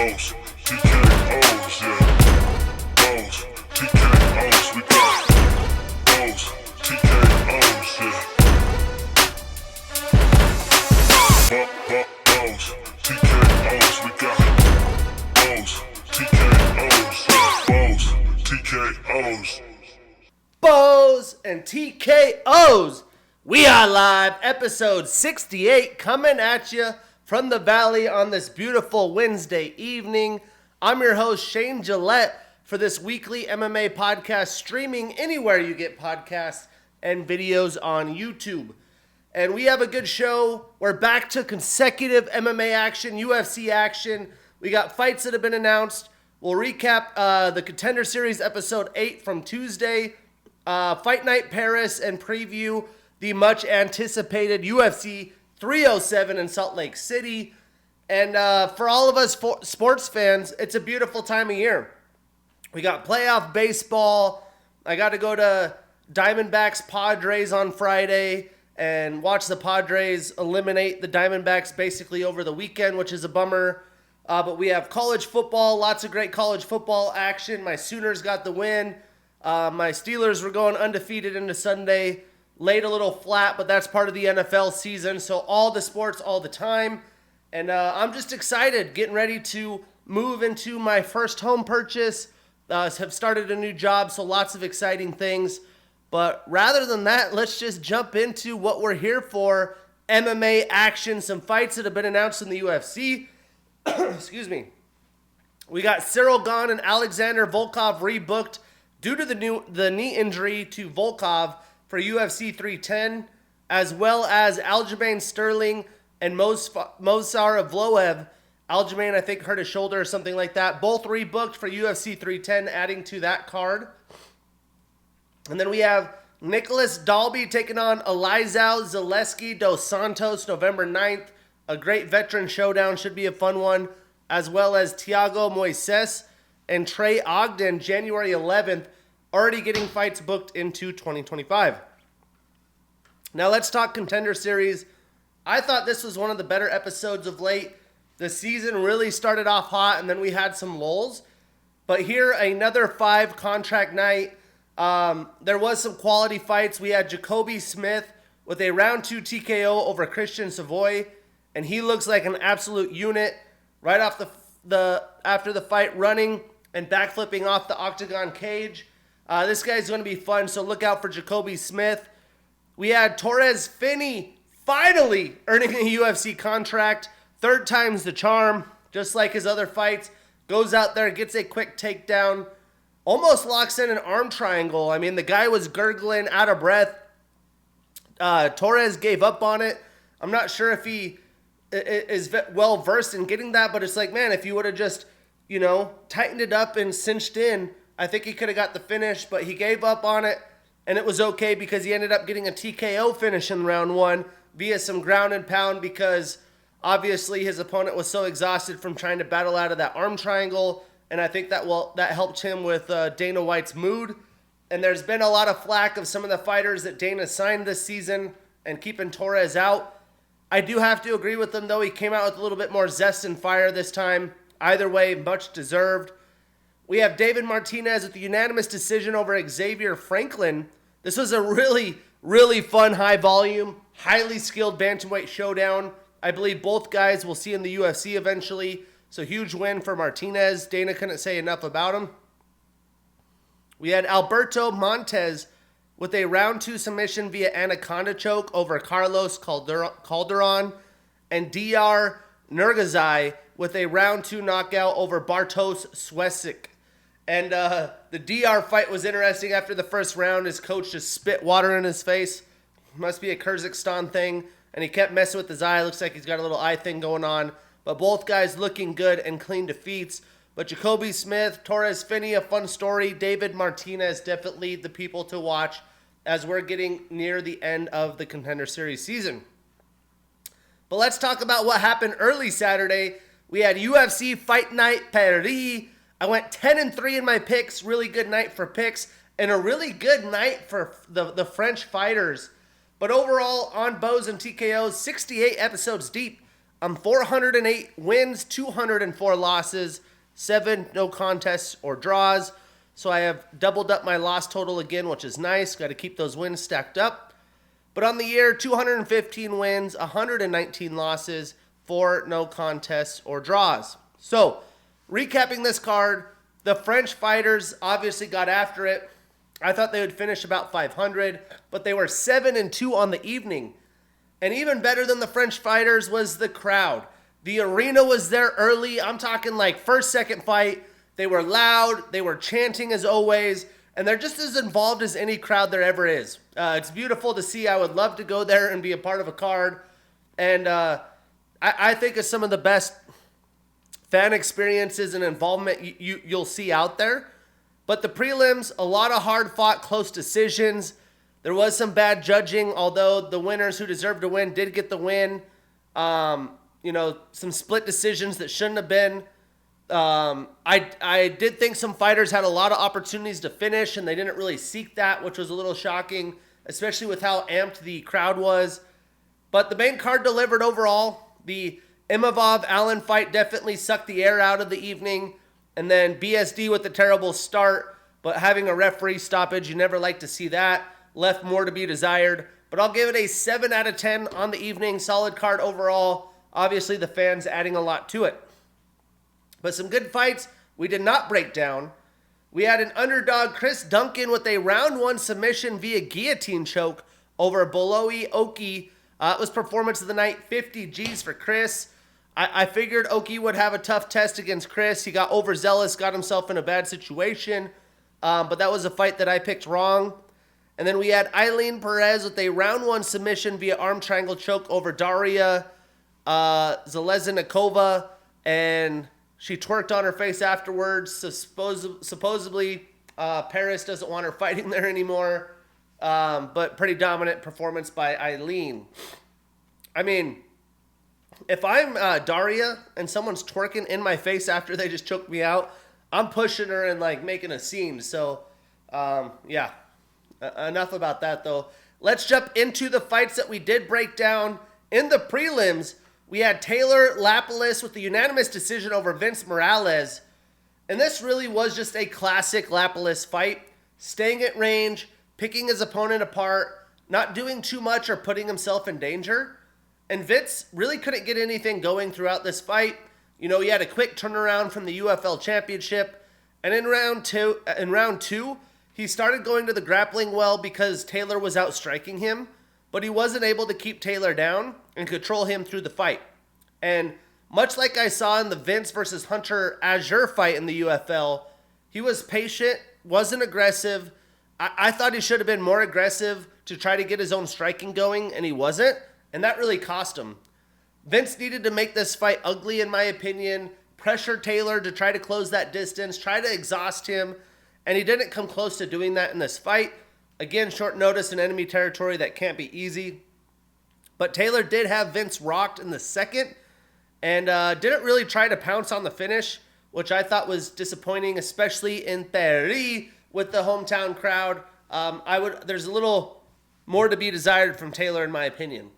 Bows, TKOs, yeah. Bows, TKOs, we got bows, TKOs, yeah. Bows, TKOs, we got bows, TKOs, yeah. Bows, TKOs. Bows and TKOs. We are live, episode 68, coming at you from the Valley on this beautiful Wednesday evening. I'm your host, Shane Gillette, for this weekly MMA podcast, streaming anywhere you get podcasts and videos on YouTube. And we have a good show. We're back to consecutive MMA action, UFC action. We got fights that have been announced. We'll recap the Contender Series episode 8 from Tuesday, Fight Night Paris, and preview the much anticipated UFC 307 in Salt Lake City. And for all of us sports fans, it's a beautiful time of year. We got playoff baseball. I got to go to Diamondbacks Padres on Friday and watch the Padres eliminate the Diamondbacks basically over the weekend, which is a bummer. But we have college football, lots of great college football action. My Sooners got the win. My Steelers were going undefeated into Sunday. Laid a little flat, but that's part of the NFL season. So all the sports all the time. And I'm just excited, getting ready to move into my first home purchase. Have started a new job, so lots of exciting things. But rather than that, let's just jump into what we're here for. MMA action, some fights that have been announced in the UFC. Excuse me. We got Cyril Gane and Alexander Volkov rebooked due to the knee injury to Volkov for UFC 310, as well as Aljamain Sterling and Movsar Evloev. Aljamain, I think, hurt his shoulder or something like that. Both rebooked for UFC 310, adding to that card. And then we have Nicholas Dalby taking on Elizeu Zaleski dos Santos November 9th. A great veteran showdown, should be a fun one. As well as Thiago Moises and Trey Ogden January 11th. Already getting fights booked into 2025. Now let's talk Contender Series. I thought this was one of the better episodes of late. The season really started off hot, and then we had some lulls. But here, another 5 contract night. There was some quality fights. We had Jacoby Smith with a round 2 TKO over Christian Savoy, and he looks like an absolute unit. Right off after the fight, running and backflipping off the octagon cage. This guy's going to be fun, so look out for Jacoby Smith. We had Torres Finney finally earning a UFC contract. 3rd time's the charm, just like his other fights. Goes out there, gets a quick takedown, almost locks in an arm triangle. I mean, the guy was gurgling, out of breath. Torres gave up on it. I'm not sure if he is well versed in getting that, but it's like, man, if you would have just, tightened it up and cinched in, I think he could have got the finish, but he gave up on it, and it was okay because he ended up getting a TKO finish in round 1 via some ground and pound because obviously his opponent was so exhausted from trying to battle out of that arm triangle, and I think that helped him with Dana White's mood. And there's been a lot of flack of some of the fighters that Dana signed this season and keeping Torres out. I do have to agree with him, though. He came out with a little bit more zest and fire this time. Either way, much deserved. We have David Martinez with the unanimous decision over Xavier Franklin. This was a really, really fun, high-volume, highly skilled bantamweight showdown. I believe both guys will see in the UFC eventually. So huge win for Martinez. Dana couldn't say enough about him. We had Alberto Montes with a round 2 submission via anaconda choke over Carlos Calderon. And DR Nurgazai with a round 2 knockout over Bartosz Swesik. And the DR fight was interesting. After the first round, his coach just spit water in his face. Must be a Kyrgyzstan thing. And he kept messing with his eye. Looks like he's got a little eye thing going on. But both guys looking good and clean defeats. But Jacoby Smith, Torres Finney, a fun story. David Martinez, definitely the people to watch as we're getting near the end of the Contender Series season. But let's talk about what happened early Saturday. We had UFC Fight Night Paris. I went 10-3 in my picks. Really good night for picks. And a really good night for the French fighters. But overall, on bows and TKOs, 68 episodes deep. I'm 408 wins, 204 losses, 7 no contests or draws. So I have doubled up my loss total again, which is nice. Got to keep those wins stacked up. But on the year, 215 wins, 119 losses, 4 no contests or draws. So, recapping this card, the French fighters obviously got after it. I thought they would finish about 500, but they were 7-2 on the evening. And even better than the French fighters was the crowd. The arena was there early. I'm talking like first, second fight. They were loud. They were chanting as always. And they're just as involved as any crowd there ever is. It's beautiful to see. I would love to go there and be a part of a card. And I think it's some of the best fan experiences and involvement you'll see out there. But the prelims, a lot of hard-fought, close decisions. There was some bad judging, although the winners who deserved to win did get the win. Some split decisions that shouldn't have been. I did think some fighters had a lot of opportunities to finish, and they didn't really seek that, which was a little shocking, especially with how amped the crowd was. But the main card delivered overall. The Imavov-Allen fight definitely sucked the air out of the evening. And then BSD with the terrible start, but having a referee stoppage, you never like to see that. Left more to be desired. But I'll give it a 7 out of 10 on the evening. Solid card overall. Obviously, the fans adding a lot to it. But some good fights we did not break down. We had an underdog, Chris Duncan, with a round 1 submission via guillotine choke over Boloi Oki. It was performance of the night, 50 G's for Chris. I figured Oki would have a tough test against Chris. He got overzealous, got himself in a bad situation. But that was a fight that I picked wrong. And then we had Eileen Perez with a round 1 submission via arm triangle choke over Daria Zelezinnikova. And she twerked on her face afterwards. So supposedly, Paris doesn't want her fighting there anymore. But pretty dominant performance by Eileen. I mean, if I'm Daria and someone's twerking in my face after they just choked me out, I'm pushing her and like making a scene. So, yeah. Enough about that though. Let's jump into the fights that we did break down. In the prelims, we had Taylor Lapilus with the unanimous decision over Vince Morales. And this really was just a classic Lapilus fight. Staying at range, picking his opponent apart, not doing too much or putting himself in danger. And Vince really couldn't get anything going throughout this fight. You know, he had a quick turnaround from the UFL Championship. And in round two, he started going to the grappling well because Taylor was outstriking him. But he wasn't able to keep Taylor down and control him through the fight. And much like I saw in the Vince versus Hunter Azure fight in the UFL, he was patient, wasn't aggressive. I thought he should have been more aggressive to try to get his own striking going, and he wasn't. And that really cost him. Vince needed to make this fight ugly, in my opinion. Pressure Taylor to try to close that distance, try to exhaust him. And he didn't come close to doing that in this fight. Again, short notice in enemy territory, that can't be easy. But Taylor did have Vince rocked in the second. And didn't really try to pounce on the finish, which I thought was disappointing, especially in Paris with the hometown crowd. There's a little more to be desired from Taylor, in my opinion.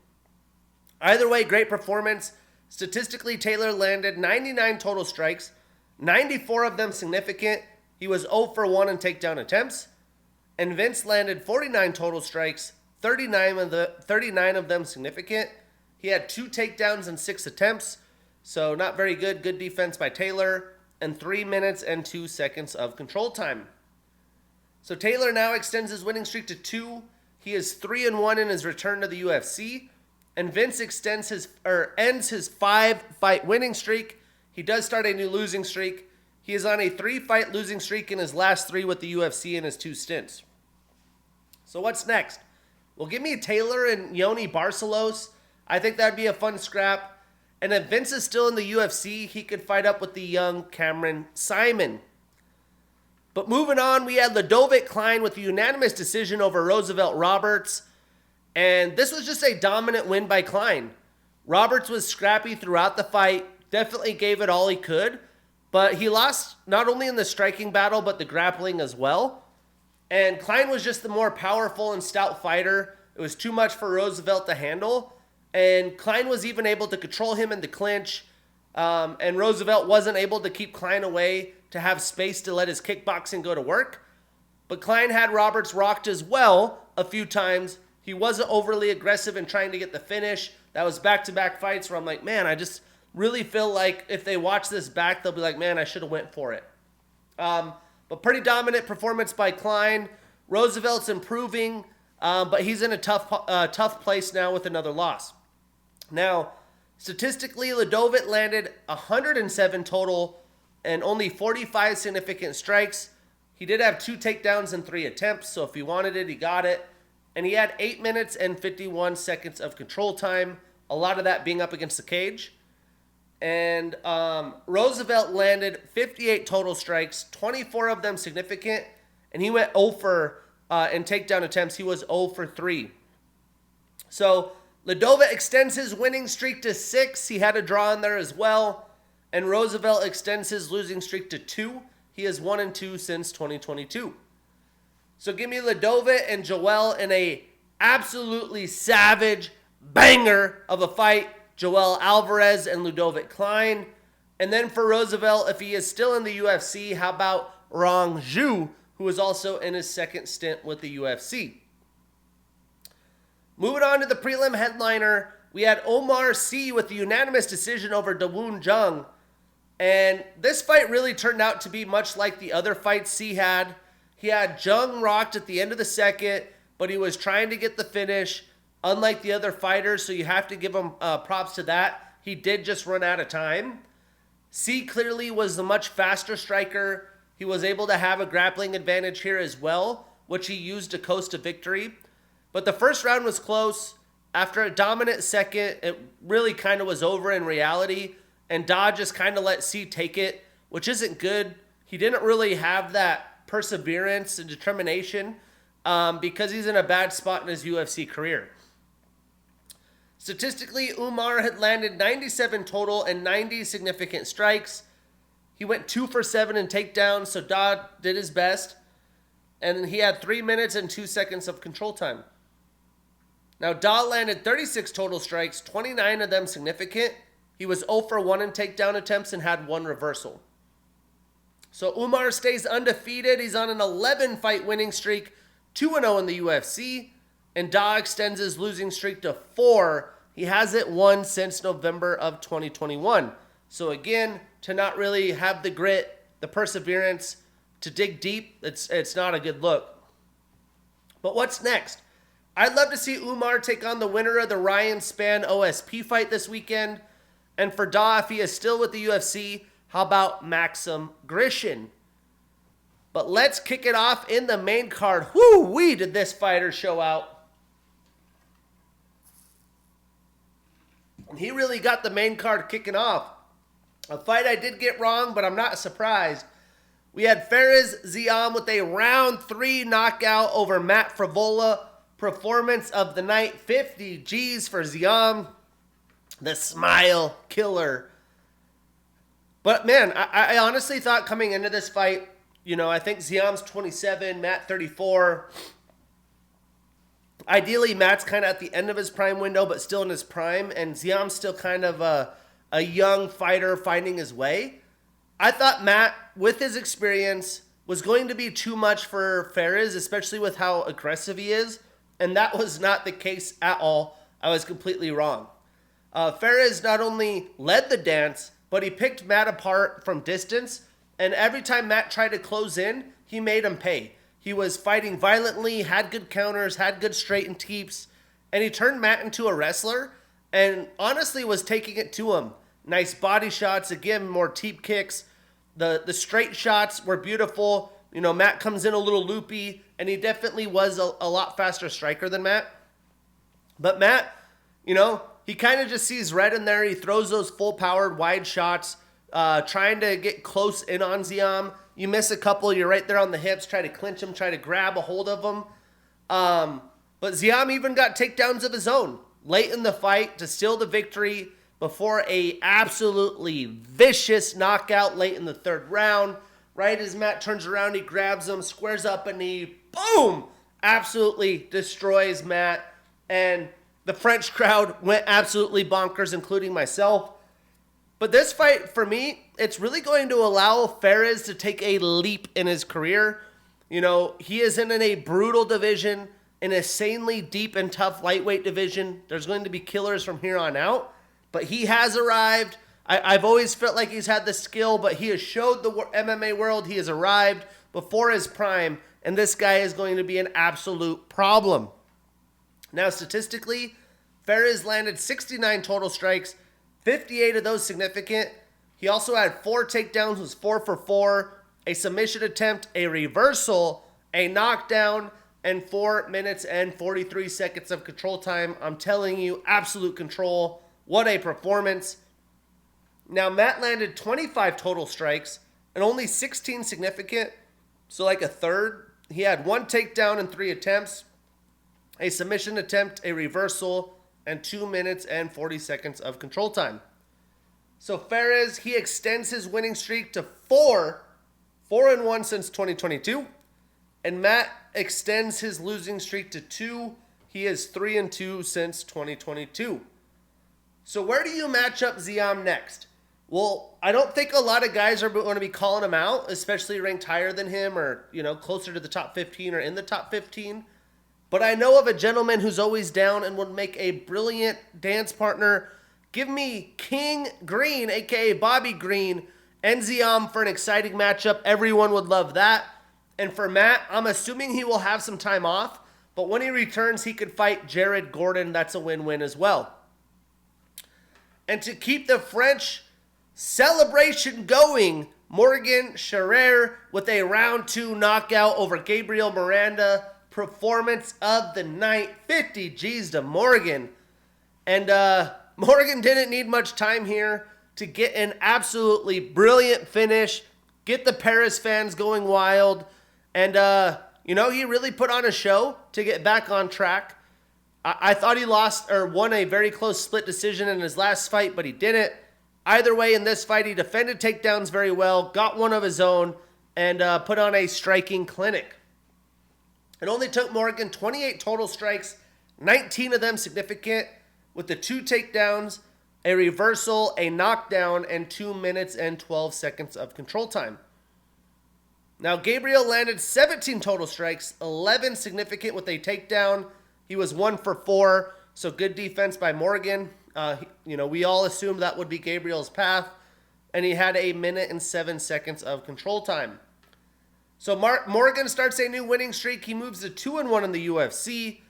Either way, great performance. Statistically, Taylor landed 99 total strikes, 94 of them significant. He was 0 for 1 in takedown attempts. And Vince landed 49 total strikes, 39 of them significant. He had 2 takedowns and 6 attempts. So not very good. Good defense by Taylor. And 3 minutes and 2 seconds of control time. So Taylor now extends his winning streak to 2. He is 3-1 in his return to the UFC. And Vince ends his 5-fight winning streak. He does start a new losing streak. He is on a 3-fight losing streak in his last 3 with the UFC in his 2 stints. So what's next? Well, give me Taylor and Yoni Barcelos. I think that'd be a fun scrap. And if Vince is still in the UFC, he could fight up with the young Cameron Simon. But moving on, we had Ludovic Klein with a unanimous decision over Roosevelt Roberts. And this was just a dominant win by Klein. Roberts was scrappy throughout the fight, definitely gave it all he could, but he lost not only in the striking battle, but the grappling as well. And Klein was just the more powerful and stout fighter. It was too much for Roosevelt to handle. And Klein was even able to control him in the clinch. And Roosevelt wasn't able to keep Klein away to have space to let his kickboxing go to work. But Klein had Roberts rocked as well a few times. He wasn't overly aggressive in trying to get the finish. That was back-to-back fights where I'm like, man, I just really feel like if they watch this back, they'll be like, man, I should have went for it. But pretty dominant performance by Klein. Roosevelt's improving, but he's in a tough place now with another loss. Now, statistically, Ledovit landed 107 total and only 45 significant strikes. He did have 2 takedowns and 3 attempts, so if he wanted it, he got it. And he had 8 minutes and 51 seconds of control time, a lot of that being up against the cage. And Roosevelt landed 58 total strikes, 24 of them significant, and he went 0 for in takedown attempts. He was 0 for 3. So Ledovit extends his winning streak to 6. He had a draw in there as well. And Roosevelt extends his losing streak to 2. He is 1-2 since 2022. So give me Ledovit and Joel in a absolutely savage banger of a fight. Joel Alvarez and Ludovic Klein. And then for Roosevelt, if he is still in the UFC, how about Rong Zhu, who is also in his second stint with the UFC. Moving on to the prelim headliner, we had Omar Sy with the unanimous decision over Dawoon Jung. And this fight really turned out to be much like the other fights Sy had. He had Jung rocked at the end of the second, but he was trying to get the finish, unlike the other fighters, so you have to give him props to that. He did just run out of time. Sy clearly was the much faster striker. He was able to have a grappling advantage here as well, which he used to coast to victory. But the first round was close. After a dominant second, it really kind of was over in reality. And Da just kind of let Sy take it, which isn't good. He didn't really have that perseverance and determination because he's in a bad spot in his UFC career. Statistically, Umar had landed 97 total and 90 significant strikes. He went 2 for 7 in takedowns, so Da did his best. And he had 3 minutes and 2 seconds of control time. Now, Da landed 36 total strikes, 29 of them significant. He was 0 for 1 in takedown attempts and had 1 reversal. So Umar stays undefeated. He's on an 11-fight winning streak, 2-0 in the UFC. And Da extends his losing streak to 4. He hasn't won since November of 2021. So again, to not really have the grit, the perseverance, to dig deep, it's not a good look. But what's next? I'd love to see Umar take on the winner of the Ryan Spann OSP fight this weekend. And for Da, if he is still with the UFC, how about Maxim Grishin? But let's kick it off in the main card. Whoo-wee, did this fighter show out. He really got the main card kicking off. A fight I did get wrong, but I'm not surprised. We had Fares Ziam with a round 3 knockout over Matt Frivola. Performance of the night, 50 G's for Ziam. The smile killer. But man, I honestly thought coming into this fight, I think Ziam's 27, Matt 34. Ideally, Matt's kind of at the end of his prime window, but still in his prime. And Ziam's still kind of a young fighter finding his way. I thought Matt, with his experience, was going to be too much for Fares, especially with how aggressive he is. And that was not the case at all. I was completely wrong. Fares not only led the dance, but he picked Matt apart from distance. And every time Matt tried to close in, he made him pay. He was fighting violently, had good counters, had good straight and teeps. And he turned Matt into a wrestler and honestly was taking it to him. Nice body shots, again, more teep kicks. The straight shots were beautiful. Matt comes in a little loopy, and he definitely was a lot faster striker than Matt. But Matt, he kind of just sees red in there. He throws those full-powered wide shots, trying to get close in on Ziam. You miss a couple, you're right there on the hips, try to clinch him, try to grab a hold of him. But Ziam even got takedowns of his own late in the fight to steal the victory before a absolutely vicious knockout late in the third round. Right as Matt turns around, he grabs him, squares up a knee, boom! Absolutely destroys Matt. And The French crowd went absolutely bonkers, including myself. But this fight, for me, it's really going to allow Ferris to take a leap in his career. You know, he is in a brutal division, an insanely deep and tough lightweight division. There's going to be killers from here on out. But he has arrived. I've always felt like he's had the skill, but he has showed the MMA world he has arrived before his prime, and this guy is going to be an absolute problem. Now, statistically, Ferris landed 69 total strikes, 58 of those significant. He also had 4 takedowns, was 4 for 4, a submission attempt, a reversal, a knockdown, and 4 minutes and 43 seconds of control time. I'm telling you, absolute control. What a performance. Now, Matt landed 25 total strikes and only 16 significant, so like a third. He had 1 takedown in 3 attempts, a submission attempt, a reversal, and 2 minutes and 40 seconds of control time. So Ferris, he extends his winning streak to 4-1 since 2022. And Matt extends his losing streak to 2. He is 3-2 since 2022. So where do you match up Ziam next? Well, I don't think a lot of guys are going to be calling him out, especially ranked higher than him or, you know, closer to the top 15 or in the top 15. But I know of a gentleman who's always down and would make a brilliant dance partner. Give me King Green, a.k.a. Bobby Green, and Ziam for an exciting matchup. Everyone would love that. And for Matt, I'm assuming he will have some time off. But when he returns, he could fight Jared Gordon. That's a win-win as well. And to keep the French celebration going, Morgan Charrier with a round 2 knockout over Gabriel Miranda. Performance of the night, 50 G's to Morgan. And Morgan didn't need much time here to get an absolutely brilliant finish, get the Paris fans going wild, and you know, he really put on a show to get back on track. I thought he lost or won a very close split decision in his last fight, but he didn't. Either way, in this fight, he defended takedowns very well, got one of his own, and put on a striking clinic. It only took Morgan 28 total strikes, 19 of them significant, with the 2 takedowns, a reversal, a knockdown, and 2 minutes and 12 seconds of control time. Now, Gabriel landed 17 total strikes, 11 significant with a takedown. He was 1 for 4, so good defense by Morgan. You know, we all assumed that would be Gabriel's path, and he had a minute and 7 seconds of control time. So Morgan starts a new winning streak. He moves to 2-1 in the UFC.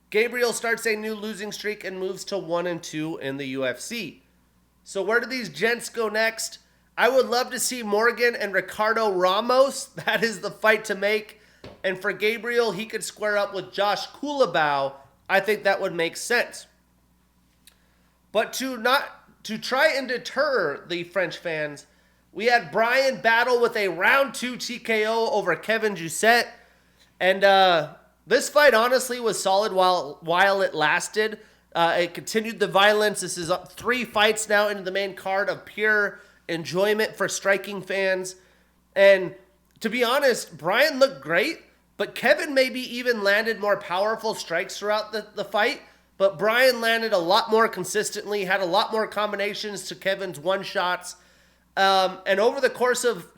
Gabriel starts a new losing streak and moves to 1-2 in the UFC. So where do these gents go next? I would love to see Morgan and Ricardo Ramos. That is the fight to make. And for Gabriel, he could square up with Josh Kulabau. I think that would make sense. But to try and deter the French fans, we had Brian battle with a round 2 TKO over Kevin Jousset. And this fight honestly was solid while it lasted. It continued the violence. This is 3 fights now into the main card of pure enjoyment for striking fans. And to be honest, Brian looked great, but Kevin maybe even landed more powerful strikes throughout the fight. But Brian landed a lot more consistently, had a lot more combinations to Kevin's one-shots. And over the course of,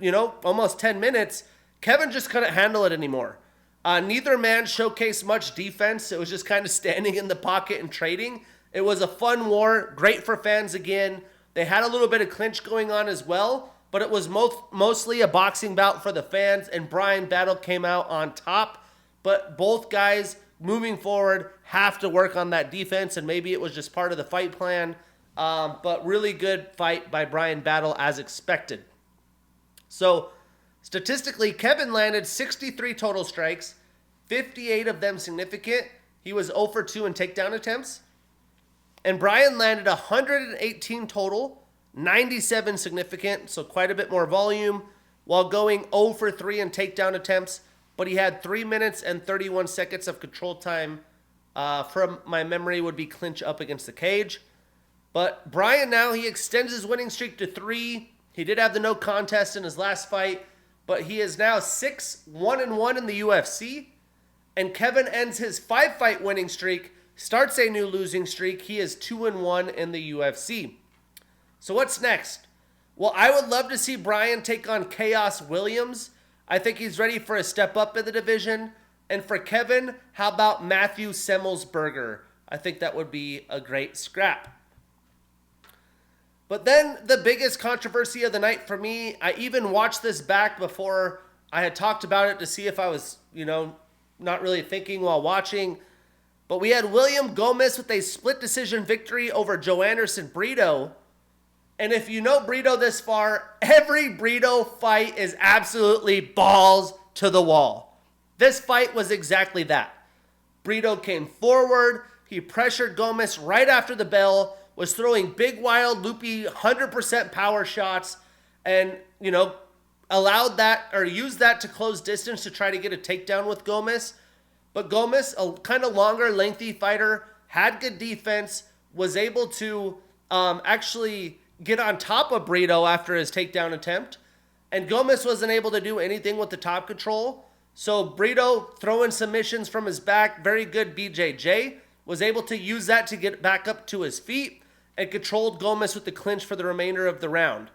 almost 10 minutes, Kevin just couldn't handle it anymore. Neither man showcased much defense. It was just kind of standing in the pocket and trading. It was a fun war, great for fans again. They had a little bit of clinch going on as well, but it was mostly a boxing bout for the fans, and Brian Battle came out on top. But both guys moving forward have to work on that defense, and maybe it was just part of the fight plan. But really good fight by Brian Battle as expected. So statistically, Kevin landed 63 total strikes, 58 of them significant. He was 0 for 2 in takedown attempts. And Brian landed 118 total, 97 significant, so quite a bit more volume, while going 0 for 3 in takedown attempts. But he had 3 minutes and 31 seconds of control time. From my memory, would be clinch up against the cage. But Brian now, he extends his winning streak to 3. He did have the no contest in his last fight, but he is now 6-1-1 in the UFC. And Kevin ends his 5-fight winning streak starts a new losing streak. He is 2-1 in the UFC. So what's next? Well, I would love to see Brian take on Chaos Williams. I think he's ready for a step up in the division. And for Kevin, how about Matthew Semmelsberger? I think that would be a great scrap. But then the biggest controversy of the night for me, I even watched this back before I had talked about it to see if I was, not really thinking while watching. But we had William Gomez with a split decision victory over Joanderson Brito. And if you know Brito this far, every Brito fight is absolutely balls to the wall. This fight was exactly that. Brito came forward. He pressured Gomez right after the bell, was throwing big, wild, loopy, 100% power shots, and, allowed that or used that to close distance to try to get a takedown with Gomez. But Gomez, a kind of longer, lengthy fighter, had good defense, was able to actually get on top of Brito after his takedown attempt. And Gomez wasn't able to do anything with the top control. So Brito throwing submissions from his back, very good BJJ, was able to use that to get back up to his feet and controlled Gomez with the clinch for the remainder of the round.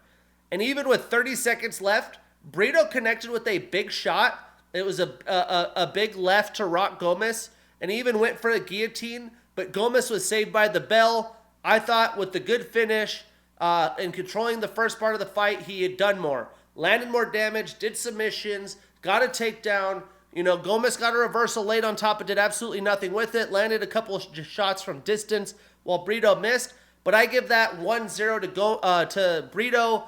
And even with 30 seconds left, Brito connected with a big shot. It was a big left to rock Gomez, and he even went for a guillotine, but Gomez was saved by the bell. I thought with the good finish and controlling the first part of the fight, he had done more. Landed more damage, did submissions, got a takedown. Gomez got a reversal late on top, but did absolutely nothing with it. Landed a couple of shots from distance while Brito missed. But I give that 1-0 to Brito.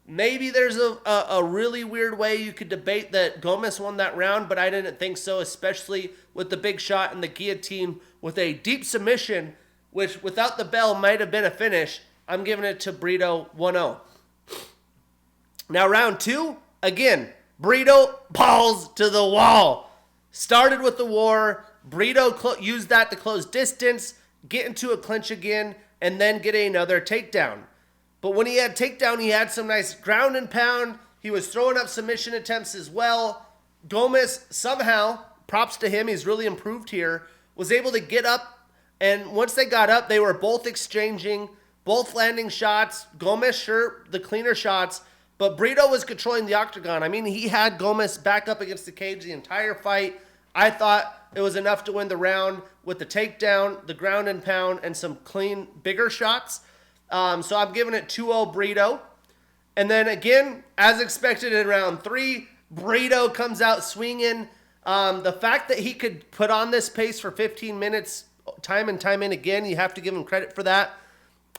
Maybe there's a really weird way you could debate that Gomez won that round, but I didn't think so, especially with the big shot and the guillotine with a deep submission, which without the bell might have been a finish. I'm giving it to Brito 1-0. Now round 2, again, Brito balls to the wall. Started with the war. Brito used that to close distance, get into a clinch again, and then get another takedown. But when he had takedown, he had some nice ground and pound. He was throwing up submission attempts as well. Gomez somehow, props to him, he's really improved here, was able to get up. And once they got up, they were both exchanging, both landing shots. Gomez, sure, the cleaner shots. But Brito was controlling the octagon. I mean, he had Gomez back up against the cage the entire fight. I thought it was enough to win the round with the takedown, the ground and pound, and some clean, bigger shots. So I'm giving it 2-0 Brito. And then again, as expected in round 3, Brito comes out swinging. The fact that he could put on this pace for 15 minutes time and time in again, you have to give him credit for that.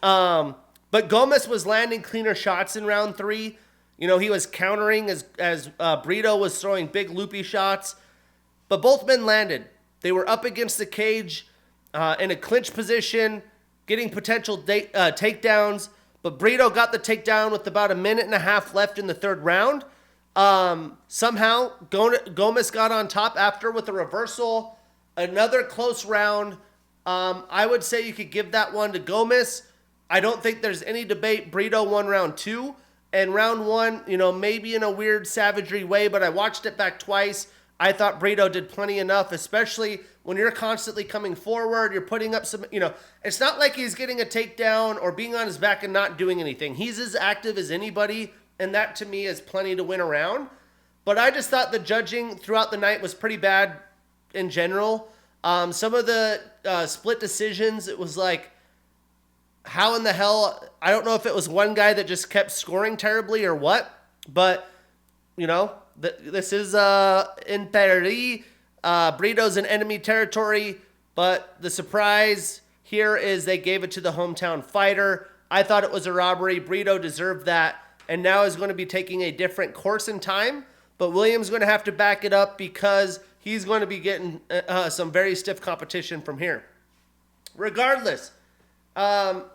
But Gomez was landing cleaner shots in round 3. He was countering as Brito was throwing big loopy shots. But both men landed. They were up against the cage in a clinch position, getting potential takedowns. But Brito got the takedown with about a minute and a half left in the third round. Somehow, Gomez got on top after with a reversal. Another close round. I would say you could give that one to Gomez. I don't think there's any debate. Brito won round 2. And round 1, maybe in a weird savagery way, but I watched it back twice. I thought Brito did plenty enough, especially when you're constantly coming forward, you're putting up some, it's not like he's getting a takedown or being on his back and not doing anything. He's as active as anybody, and that to me is plenty to win around. But I just thought the judging throughout the night was pretty bad in general. Some of the split decisions, it was like, how in the hell, I don't know if it was one guy that just kept scoring terribly or what, but, this is in theory, Brito's in enemy territory, but the surprise here is they gave it to the hometown fighter. I thought it was a robbery. Brito deserved that, and now is going to be taking a different course in time, but William's going to have to back it up because he's going to be getting some very stiff competition from here. Regardless,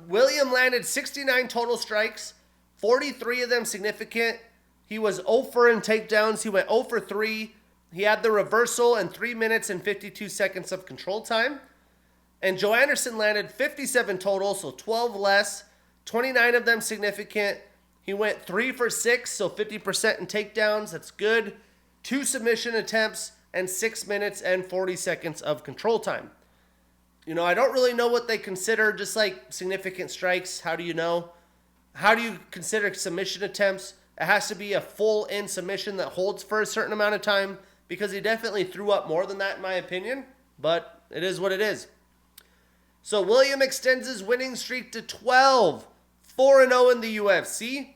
William landed 69 total strikes, 43 of them significant. He was 0 for in takedowns. He went 0 for 3. He had the reversal and 3 minutes and 52 seconds of control time. And Joe Anderson landed 57 total, so 12 less, 29 of them significant. He went 3 for 6, so 50% in takedowns. That's good. 2 submission attempts and 6 minutes and 40 seconds of control time. I don't really know what they consider just like significant strikes. How do you know? How do you consider submission attempts? It has to be a full in submission that holds for a certain amount of time, because he definitely threw up more than that in my opinion, but it is what it is. So William extends his winning streak to 12, 4-0 in the UFC.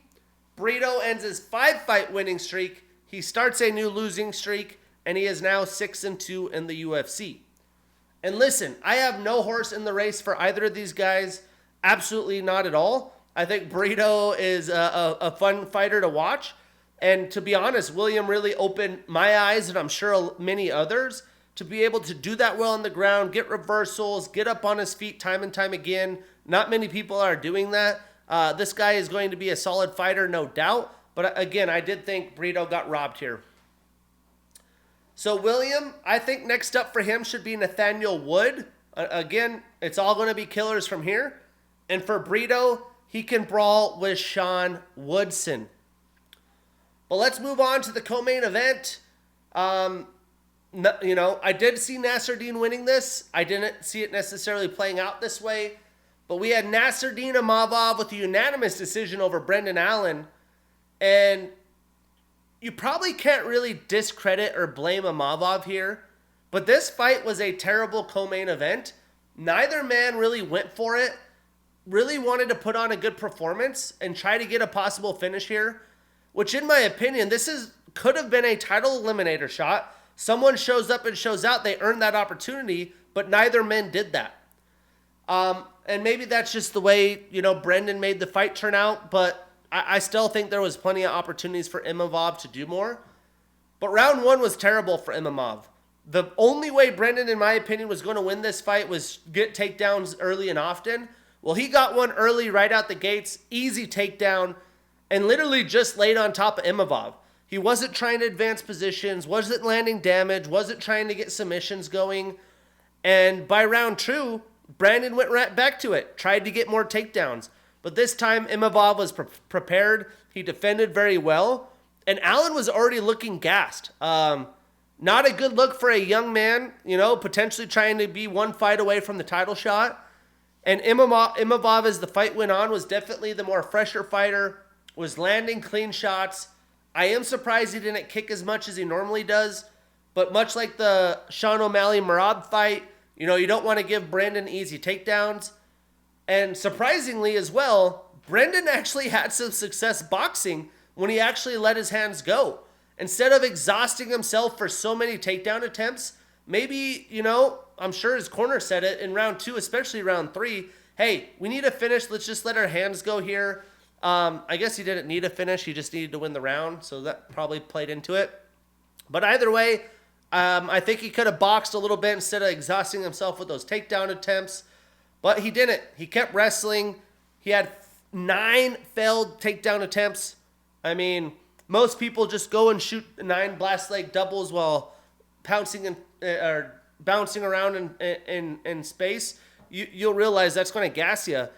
Brito ends his 5-fight winning streak. He starts a new losing streak, and he is now 6-2 in the UFC. And listen, I have no horse in the race for either of these guys. Absolutely not at all. I think Brito is a fun fighter to watch. And to be honest, William really opened my eyes, and I'm sure many others, to be able to do that well on the ground, get reversals, get up on his feet time and time again. Not many people are doing that. This guy is going to be a solid fighter, no doubt. But again, I did think Brito got robbed here. So William, I think next up for him should be Nathaniel Wood. Again, it's all going to be killers from here. And for Brito, he can brawl with Sean Woodson. But let's move on to the co-main event. I did see Nasruddin winning this. I didn't see it necessarily playing out this way. But we had Nasruddin Imavov with a unanimous decision over Brendan Allen. And you probably can't really discredit or blame Imavov here. But this fight was a terrible co-main event. Neither man really went for it. Really wanted to put on a good performance and try to get a possible finish here. Which in my opinion, could have been a title eliminator shot. Someone shows up and shows out. They earned that opportunity. But neither men did that. And maybe that's just the way, Brendan made the fight turn out. But I still think there was plenty of opportunities for Imavov to do more. But round one was terrible for Imavov. The only way Brendan, in my opinion, was going to win this fight was get takedowns early and often. Well, he got one early right out the gates, easy takedown, and literally just laid on top of Imavov. He wasn't trying to advance positions, wasn't landing damage, wasn't trying to get submissions going. And by round two, Brandon went right back to it, tried to get more takedowns. But this time, Imavov was prepared. He defended very well. And Allen was already looking gassed. Not a good look for a young man, potentially trying to be one fight away from the title shot. And Imavov, as the fight went on, was definitely the more fresher fighter, was landing clean shots. I am surprised he didn't kick as much as he normally does. But much like the Sean O'Malley-Merab fight, you don't want to give Brandon easy takedowns. And surprisingly as well, Brendan actually had some success boxing when he actually let his hands go. Instead of exhausting himself for so many takedown attempts, maybe, I'm sure his corner said it in round two, especially round three. Hey, we need a finish. Let's just let our hands go here. I guess he didn't need a finish. He just needed to win the round. So that probably played into it. But either way, I think he could have boxed a little bit instead of exhausting himself with those takedown attempts. But he didn't. He kept wrestling. He had 9 failed takedown attempts. I mean, most people just go and shoot 9 blast leg doubles while pouncing or bouncing around in space. You'll realize that's going to gas you.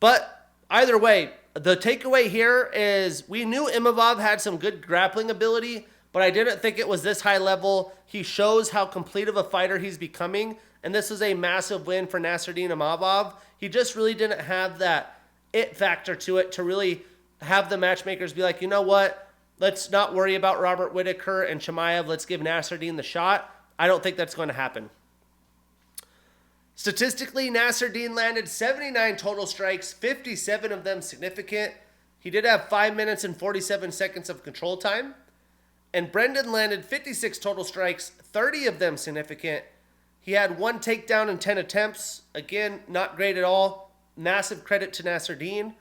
But either way, the takeaway here is we knew Imavov had some good grappling ability, but I didn't think it was this high level. He shows how complete of a fighter he's becoming. And this is a massive win for Nasruddin Imavov. He just really didn't have that it factor to it to really have the matchmakers be like, you know what? Let's not worry about Robert Whitaker and Chimaev. Let's give Nasruddin the shot. I don't think that's going to happen. Statistically, Nasruddin landed 79 total strikes, 57 of them significant. He did have 5 minutes and 47 seconds of control time. And Brendan landed 56 total strikes, 30 of them significant. He had 1 takedown in 10 attempts. Again, not great at all. Massive credit to Nasruddin.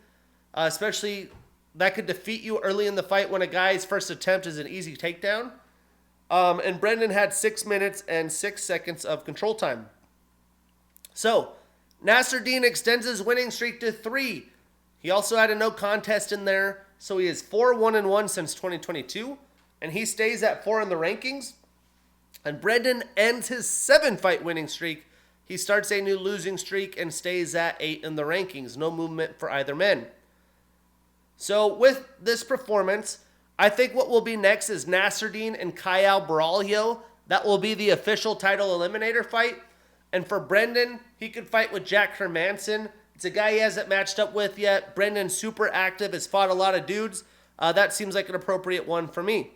Especially, that could defeat you early in the fight when a guy's first attempt is an easy takedown. And Brendan had 6 minutes and 6 seconds of control time. So, Nasruddin extends his winning streak to 3. He also had a no contest in there. So he is 4-1-1 since 2022. And he stays at 4 in the rankings. And Brendan ends his 7-fight winning streak. He starts a new losing streak and stays at 8 in the rankings. No movement for either man. So with this performance, I think what will be next is Nasruddin and Caio Borralho. That will be the official title eliminator fight. And for Brendan, he could fight with Jack Hermanson. It's a guy he hasn't matched up with yet. Brendan's super active, has fought a lot of dudes. That seems like an appropriate one for me.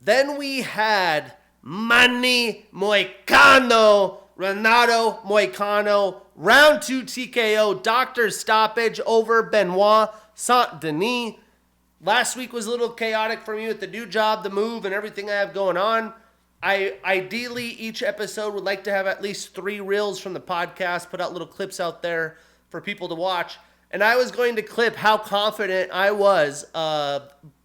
Then we had Manny Moicano, Renato Moicano, round 2 TKO, doctor's stoppage over Benoit Saint-Denis. Last week was a little chaotic for me with the new job, the move, and everything I have going on. I ideally, each episode would like to have at least 3 reels from the podcast, put out little clips out there for people to watch. And I was going to clip how confident I was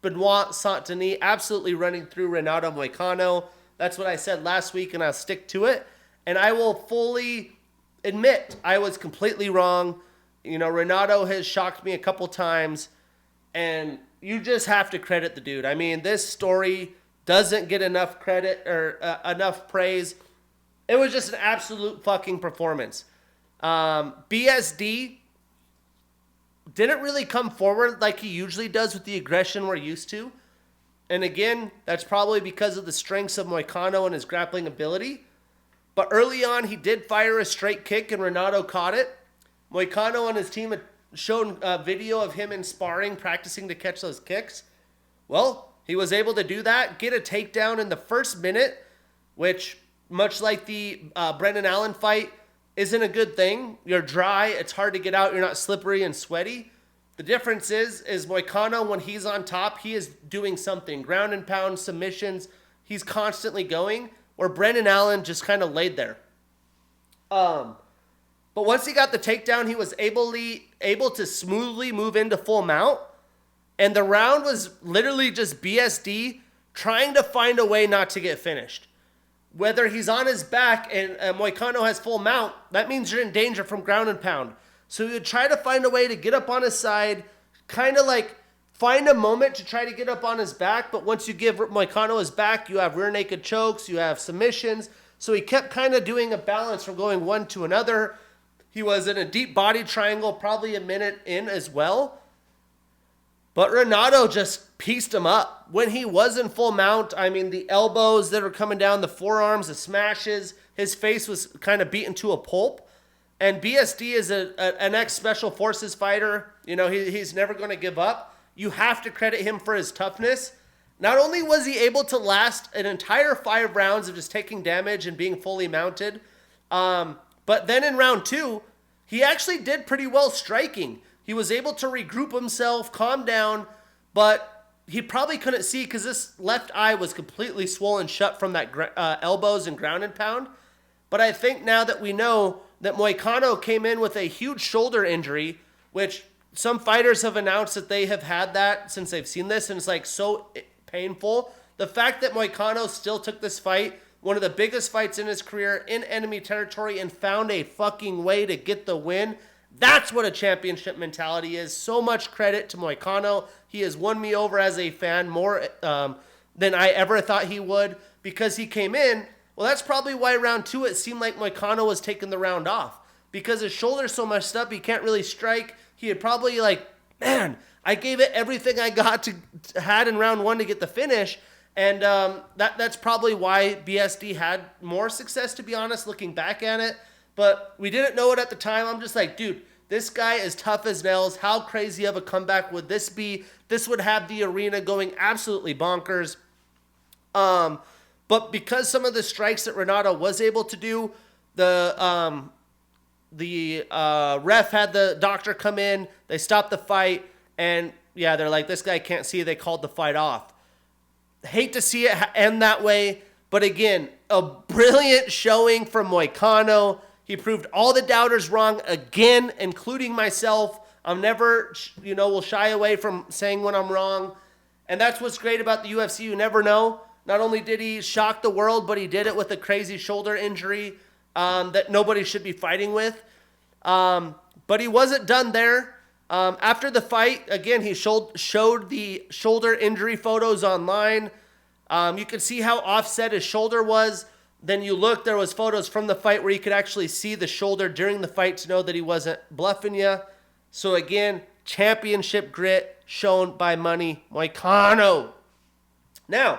Benoit Saint-Denis absolutely running through Renato Moicano. That's what I said last week, and I'll stick to it. And I will fully admit I was completely wrong. You know, Renato has shocked me a couple times, and you just have to credit the dude. I mean, this story doesn't get enough credit or enough praise. It was just an absolute fucking performance. BSD didn't really come forward like he usually does with the aggression we're used to. And again, that's probably because of the strengths of Moicano and his grappling ability. But early on, he did fire a straight kick and Renato caught it. Moicano and his team had shown a video of him in sparring, practicing to catch those kicks. Well, he was able to do that, get a takedown in the first minute, which, much like the Brendan Allen fight, isn't a good thing. You're dry, it's hard to get out, you're not slippery and sweaty. The difference is Moicano, when he's on top, he is doing something. Ground and pound, submissions, he's constantly going, where Brendan Allen just kind of laid there. But once he got the takedown, he was able to smoothly move into full mount. And the round was literally just BSD trying to find a way not to get finished. Whether he's on his back and Moicano has full mount, that means you're in danger from ground and pound. So he would try to find a way to get up on his side, kind of like find a moment to try to get up on his back. But once you give Moicano his back, you have rear naked chokes, you have submissions. So he kept kind of doing a balance from going one to another. He was in a deep body triangle, probably a minute in as well. But Renato just pieced him up. When he was in full mount, I mean, the elbows that were coming down, the forearms, the smashes, his face was kind of beaten to a pulp. And BSD is an ex-Special Forces fighter. You know, he's never going to give up. You have to credit him for his toughness. Not only was he able to last an entire 5 rounds of just taking damage and being fully mounted, but then in round 2, he actually did pretty well striking. He was able to regroup himself, calm down, but he probably couldn't see because this left eye was completely swollen shut from that elbows and ground and pound. But I think now that we know that Moicano came in with a huge shoulder injury, which some fighters have announced that they have had that since they've seen this, and it's like so painful. The fact that Moicano still took this fight, one of the biggest fights in his career, in enemy territory, and found a fucking way to get the win. That's what a championship mentality is. So much credit to Moicano. He has won me over as a fan more than I ever thought he would because he came in. Well, that's probably why round 2 it seemed like Moicano was taking the round off because his shoulder's so messed up he can't really strike. He had probably man, I gave it everything I had in round 1 to get the finish. And that's probably why BSD had more success, to be honest, looking back at it. But we didn't know it at the time. I'm just like, dude, this guy is tough as nails. How crazy of a comeback would this be? This would have the arena going absolutely bonkers. But because some of the strikes that Renato was able to do, the ref had the doctor come in. They stopped the fight. And, yeah, they're like, this guy can't see. They called the fight off. Hate to see it end that way. But, again, a brilliant showing from Moicano. He proved all the doubters wrong again, including myself. I'm never, will shy away from saying when I'm wrong. And that's what's great about the UFC. You never know. Not only did he shock the world, but he did it with a crazy shoulder injury that nobody should be fighting with. But he wasn't done there. After the fight, again, he showed the shoulder injury photos online. You can see how offset his shoulder was. Then you look, there was photos from the fight where you could actually see the shoulder during the fight to know that he wasn't bluffing you. So again, championship grit shown by Manny Moicano. Now,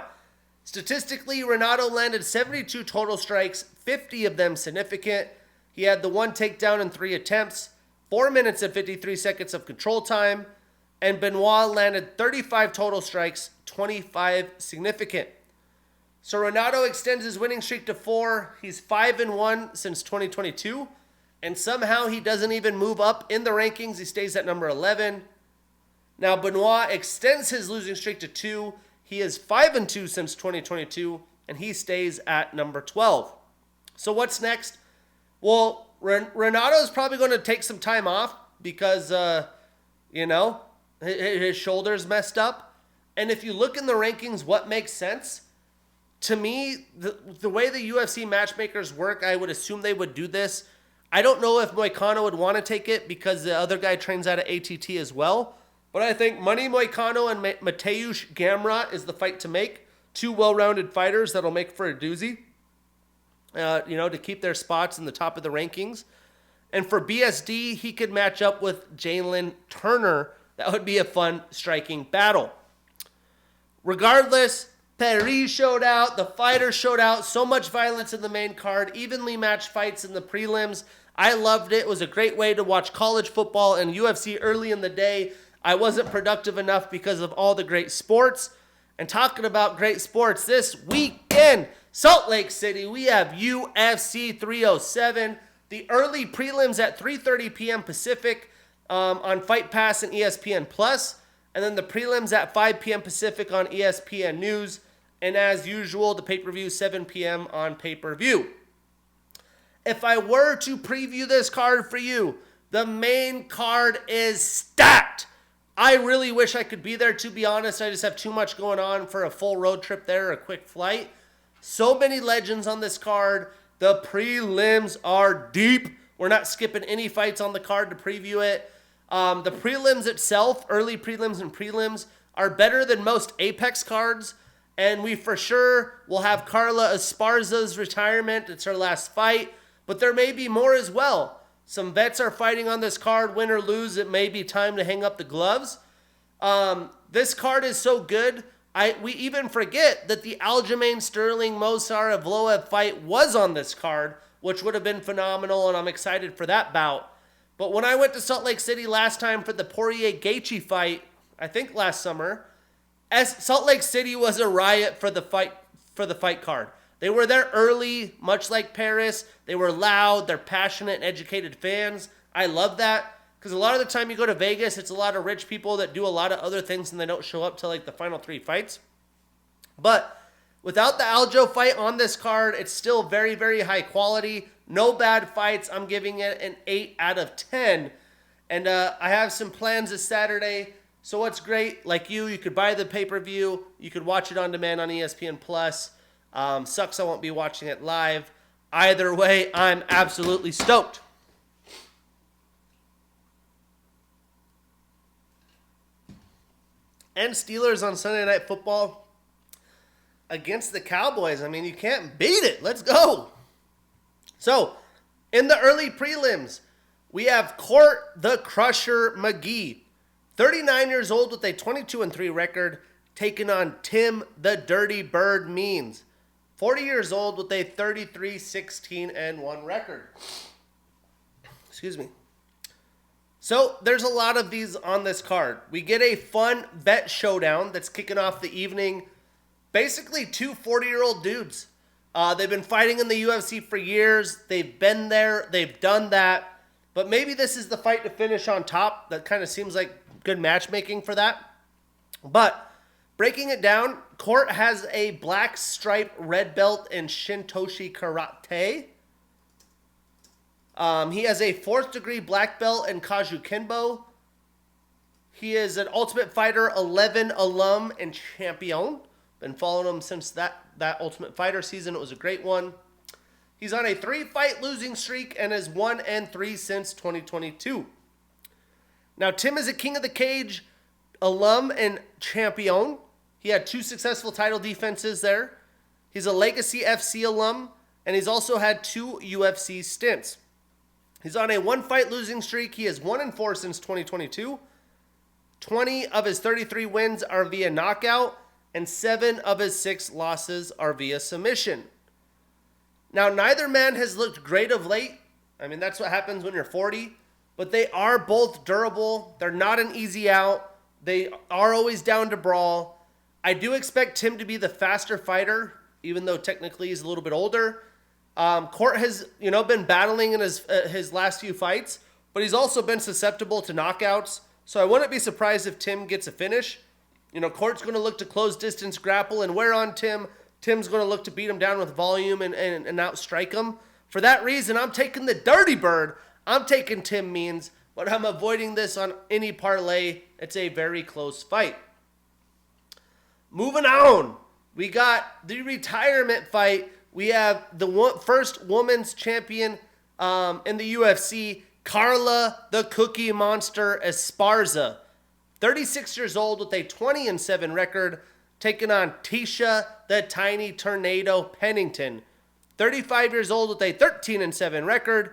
Statistically, Renato landed 72 total strikes, 50 of them significant. He had the 1 takedown in 3 attempts, 4 minutes and 53 seconds of control time, and Benoit landed 35 total strikes, 25 significant. So Renato extends his winning streak to 4. He's 5-1 since 2022, and somehow he doesn't even move up in the rankings. He stays at number 11. Now Benoit extends his losing streak to 2. He is 5-2 since 2022, and he stays at number 12. So what's next? Well, Renato is probably going to take some time off because, his shoulder's messed up. And if you look in the rankings, what makes sense? To me, the way the UFC matchmakers work, I would assume they would do this. I don't know if Moicano would want to take it because the other guy trains out of ATT as well. But I think Money Moicano and Mateusz Gamrot is the fight to make. 2 well-rounded fighters that'll make for a doozy. To keep their spots in the top of the rankings. And for BSD, he could match up with Jalen Turner. That would be a fun striking battle. Regardless, Paris showed out. The fighters showed out. So much violence in the main card. Evenly matched fights in the prelims. I loved it. It was a great way to watch college football and UFC early in the day. I wasn't productive enough because of all the great sports. And talking about great sports, this weekend, Salt Lake City, we have UFC 307. The early prelims at 3:30 p.m. Pacific on Fight Pass and ESPN Plus. And then the prelims at 5 p.m. Pacific on ESPN News. And as usual, the pay-per-view 7 p.m. on pay-per-view. If I were to preview this card for you, the main card is stacked. I really wish I could be there, to be honest. I just have too much going on for a full road trip there or a quick flight. So many legends on this card. The prelims are deep. We're not skipping any fights on the card to preview it. The prelims itself, early prelims and prelims, are better than most Apex cards. And we for sure will have Carla Esparza's retirement. It's her last fight. But there may be more as well. Some vets are fighting on this card. Win or lose, it may be time to hang up the gloves. This card is so good. We even forget that the Aljamain Sterling Movsar Evloev fight was on this card, which would have been phenomenal, and I'm excited for that bout. But when I went to Salt Lake City last time for the Poirier-Gaethje fight, I think last summer, Salt Lake City was a riot for the fight card. They were there early, much like Paris. They were loud. They're passionate and educated fans. I love that because a lot of the time you go to Vegas, it's a lot of rich people that do a lot of other things and they don't show up till like the final 3 fights. But without the Aljo fight on this card, it's still very, very high quality. No bad fights. I'm giving it an 8 out of 10. And I have some plans this Saturday. So what's great, like you could buy the pay-per-view. You could watch it on demand on ESPN Plus. Sucks I won't be watching it live. Either way, I'm absolutely stoked. And Steelers on Sunday Night Football against the Cowboys. I mean, you can't beat it. Let's go. So, in the early prelims, we have Court the Crusher McGee, 39 years old with a 22-3 record, taking on Tim the Dirty Bird Means, 40 years old with a 33-16-1 record. Excuse me. So there's a lot of these on this card. We get a fun vet showdown that's kicking off the evening. Basically 2 40-year-old dudes. They've been fighting in the UFC for years. They've been there. They've done that. But maybe this is the fight to finish on top. That kind of seems like good matchmaking for that. But breaking it down, Court has a black stripe red belt in Shintoshi Karate. He has a 4th degree black belt in Kaju Kenbo. He is an Ultimate Fighter 11 alum and champion. Been following him since that Ultimate Fighter season. It was a great one. He's on a 3-fight losing streak and is 1-3 since 2022. Now, Tim is a King of the Cage alum and champion. He had 2 successful title defenses there. He's a Legacy FC alum, and he's also had 2 UFC stints. He's on a 1-fight losing streak. He is 1-4 since 2022. 20 of his 33 wins are via knockout, and 7 of his 6 losses are via submission. Now, neither man has looked great of late. I mean, that's what happens when you're 40. But they are both durable. They're not an easy out. They are always down to brawl. I do expect Tim to be the faster fighter, even though technically he's a little bit older. Court has, been battling in his last few fights, but he's also been susceptible to knockouts. So I wouldn't be surprised if Tim gets a finish. Court's going to look to close distance grapple and wear on Tim. Tim's going to look to beat him down with volume and outstrike him. For that reason, I'm taking the Dirty Bird. I'm taking Tim Means, but I'm avoiding this on any parlay. It's a very close fight. Moving on, we got the retirement fight. We have the first women's champion in the UFC, Carla the Cookie Monster Esparza. 36 years old with a 20-7 record, taking on Tisha the Tiny Tornado Pennington. 35 years old with a 13-7 record.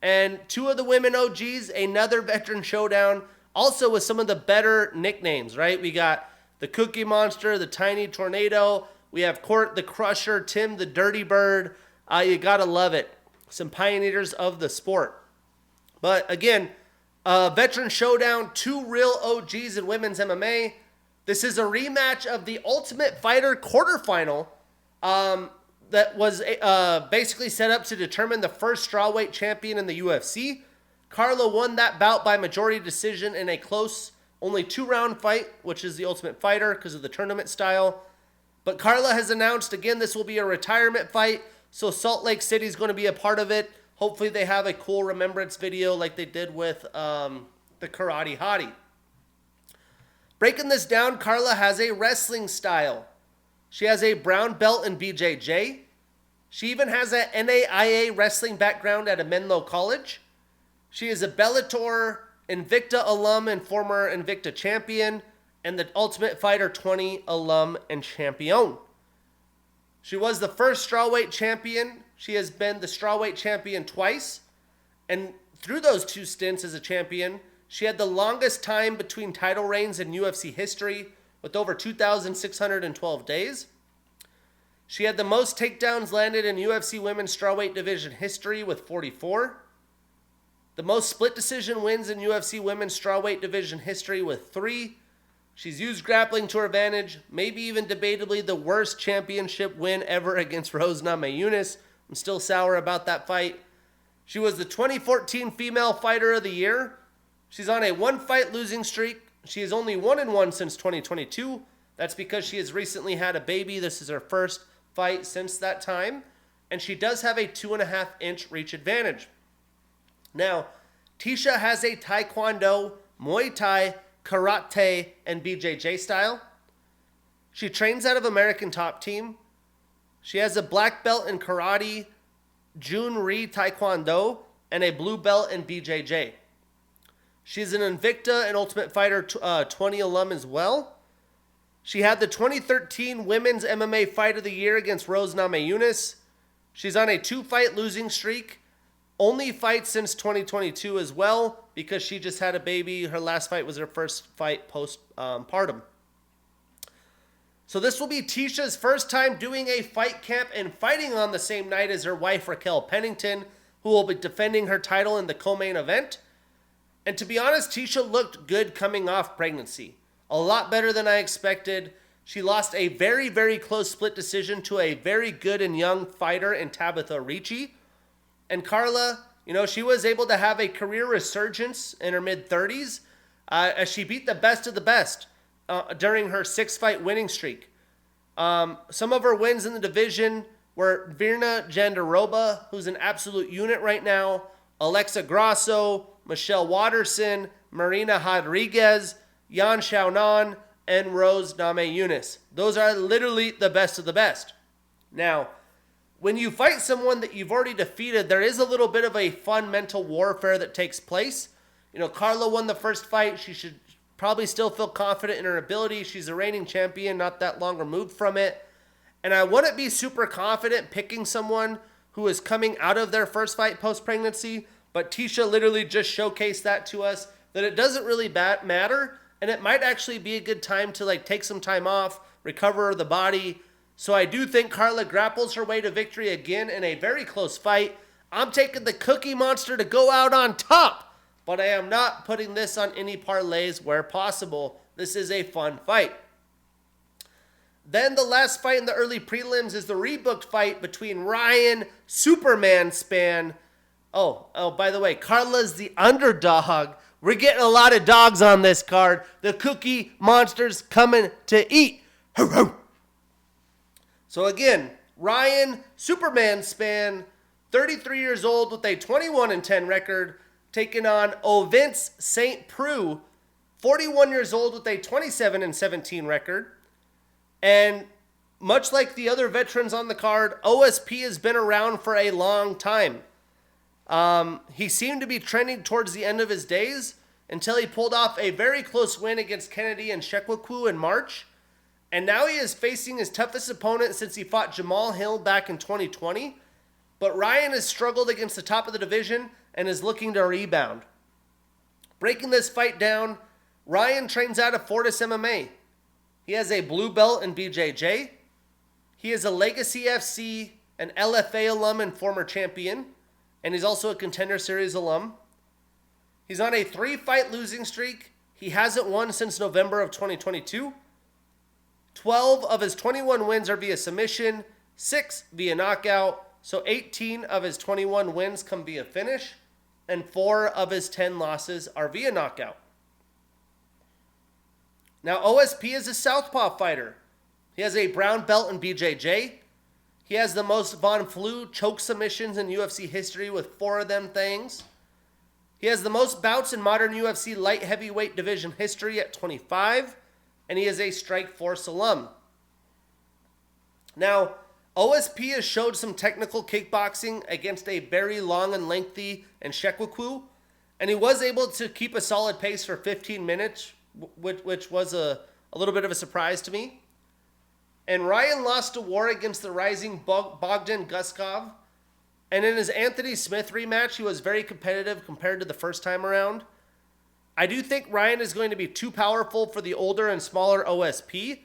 And 2 of the women OGs, another veteran showdown, also with some of the better nicknames, right? We got the Cookie Monster, the Tiny Tornado. We have Court the Crusher, Tim the Dirty Bird. You gotta love it. Some pioneers of the sport. But again, veteran showdown, 2 real OGs in women's MMA. This is a rematch of the Ultimate Fighter quarterfinal that was basically set up to determine the first strawweight champion in the UFC. Carla won that bout by majority decision in a close, only 2-round fight, which is the Ultimate Fighter because of the tournament style. But Carla has announced, again, this will be a retirement fight, so Salt Lake City is going to be a part of it. Hopefully they have a cool remembrance video like they did with the Karate Hottie. Breaking this down, Carla has a wrestling style. She has a brown belt in BJJ. She even has an NAIA wrestling background at a Menlo College. She is a Bellator Invicta alum and former Invicta champion, and the Ultimate Fighter 20 alum and champion. She was the first strawweight champion. She has been the strawweight champion twice. And through those 2 stints as a champion, she had the longest time between title reigns in UFC history with over 2,612 days. She had the most takedowns landed in UFC women's strawweight division history with 44. The most split decision wins in UFC women's strawweight division history with 3. She's used grappling to her advantage, maybe even debatably the worst championship win ever against Rose Namajunas. I'm still sour about that fight. She was the 2014 Female Fighter of the Year. She's on a 1-fight losing streak. She is only 1-1 since 2022. That's because she has recently had a baby. This is her first fight since that time. And she does have a 2.5-inch reach advantage. Now, Tisha has a Taekwondo, Muay Thai, Karate, and BJJ style. She trains out of American Top Team. She has a black belt in Karate, Jun-Ri Taekwondo, and a blue belt in BJJ. She's an Invicta and Ultimate Fighter 20 alum as well. She had the 2013 Women's MMA Fight of the Year against Rose Namajunas. She's on a 2-fight losing streak. Only fight since 2022 as well, because she just had a baby. Her last fight was her first fight post-partum. So this will be Tisha's first time doing a fight camp and fighting on the same night as her wife Raquel Pennington, who will be defending her title in the co-main event. And to be honest, Tisha looked good coming off pregnancy. A lot better than I expected. She lost a very, very close split decision to a very good and young fighter in Tabitha Ricci. And Carla, she was able to have a career resurgence in her mid-30s as she beat the best of the best during her 6-fight winning streak. Some of her wins in the division were Virna Jandiroba, who's an absolute unit right now, Alexa Grasso, Michelle Watterson, Marina Rodriguez, Yan Xiaonan, and Rose Namajunas. Those are literally the best of the best. Now, when you fight someone that you've already defeated, there is a little bit of a fun mental warfare that takes place. Carla won the first fight. She should probably still feel confident in her ability. She's a reigning champion, not that long removed from it. And I wouldn't be super confident picking someone who is coming out of their first fight post-pregnancy, but Tisha literally just showcased that to us, that it doesn't really matter, and it might actually be a good time to take some time off, recover the body. So I do think Carla grapples her way to victory again in a very close fight. I'm taking the Cookie Monster to go out on top, but I am not putting this on any parlays where possible. This is a fun fight. Then the last fight in the early prelims is the rebooked fight between Ryan Superman Span. Oh, by the way, Carla's the underdog. We're getting a lot of dogs on this card. The Cookie Monster's coming to eat. Ho, ho. So again, Ryan Superman Span, 33 years old with a 21-10 record, taking on Ovince St. Preux, 41 years old with a 27-17 record. And much like the other veterans on the card, OSP has been around for a long time. He seemed to be trending towards the end of his days until he pulled off a very close win against Kennedy and Shekwaku in March. And now he is facing his toughest opponent since he fought Jamal Hill back in 2020. But Ryan has struggled against the top of the division and is looking to rebound. Breaking this fight down, Ryan trains out of Fortis MMA. He has a blue belt in BJJ. He is a Legacy FC, an LFA alum and former champion. And he's also a Contender Series alum. He's on a 3-fight losing streak. He hasn't won since November of 2022. 12 of his 21 wins are via submission, 6 via knockout. So 18 of his 21 wins come via finish, and 4 of his 10 losses are via knockout. Now, OSP is a southpaw fighter. He has a brown belt in BJJ. He has the most Von Flue choke submissions in UFC history with 4 of them things. He has the most bouts in modern UFC light heavyweight division history at 25, and he is a Strikeforce alum. Now, OSP has showed some technical kickboxing against a very long and lengthy and Shekwaku, and he was able to keep a solid pace for 15 minutes, which was a little bit of a surprise to me. And Ryan lost a war against the rising Bogdan Guskov. And in his Anthony Smith rematch, he was very competitive compared to the first time around. I do think Ryan is going to be too powerful for the older and smaller OSP.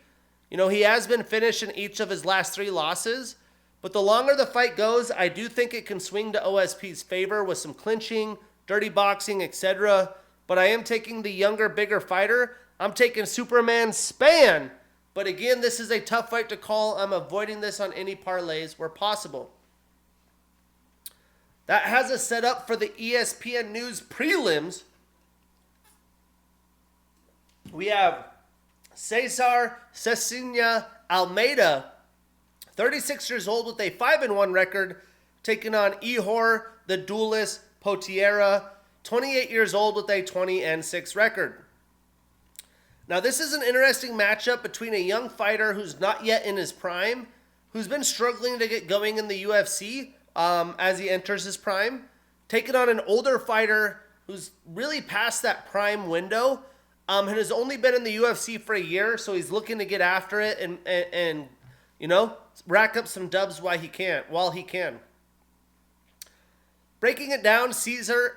You know, he has been finished in each of his last 3 losses. But the longer the fight goes, I do think it can swing to OSP's favor with some clinching, dirty boxing, etc. But I am taking the younger, bigger fighter. I'm taking Superman Span. But again, this is a tough fight to call. I'm avoiding this on any parlays where possible. That has us set up for the ESPN News prelims. We have Cesar Cecina Almeida, 36 years old with a 5-1 record, taking on Ihor the Duelist Potiera, 28 years old with a 20-6 record. Now, this is an interesting matchup between a young fighter who's not yet in his prime, who's been struggling to get going in the UFC as he enters his prime, taking on an older fighter who's really past that prime window and has only been in the UFC for a year, so he's looking to get after it and you know, rack up some dubs while he can. Breaking it down, Cesar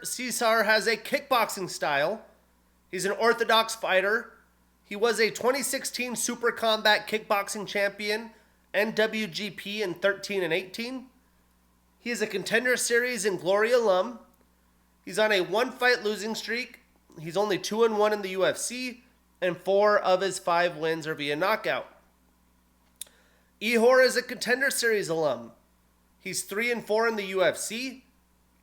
has a kickboxing style. He's an orthodox fighter. He was a 2016 Super Combat Kickboxing Champion and WGP in 13 and 18. He is a Contender Series and Glory alum. He's on a 1-fight losing streak. He's only 2-1 in the UFC, and 4 of his 5 wins are via knockout. Ihor is a Contender Series alum. He's 3-4 in the UFC.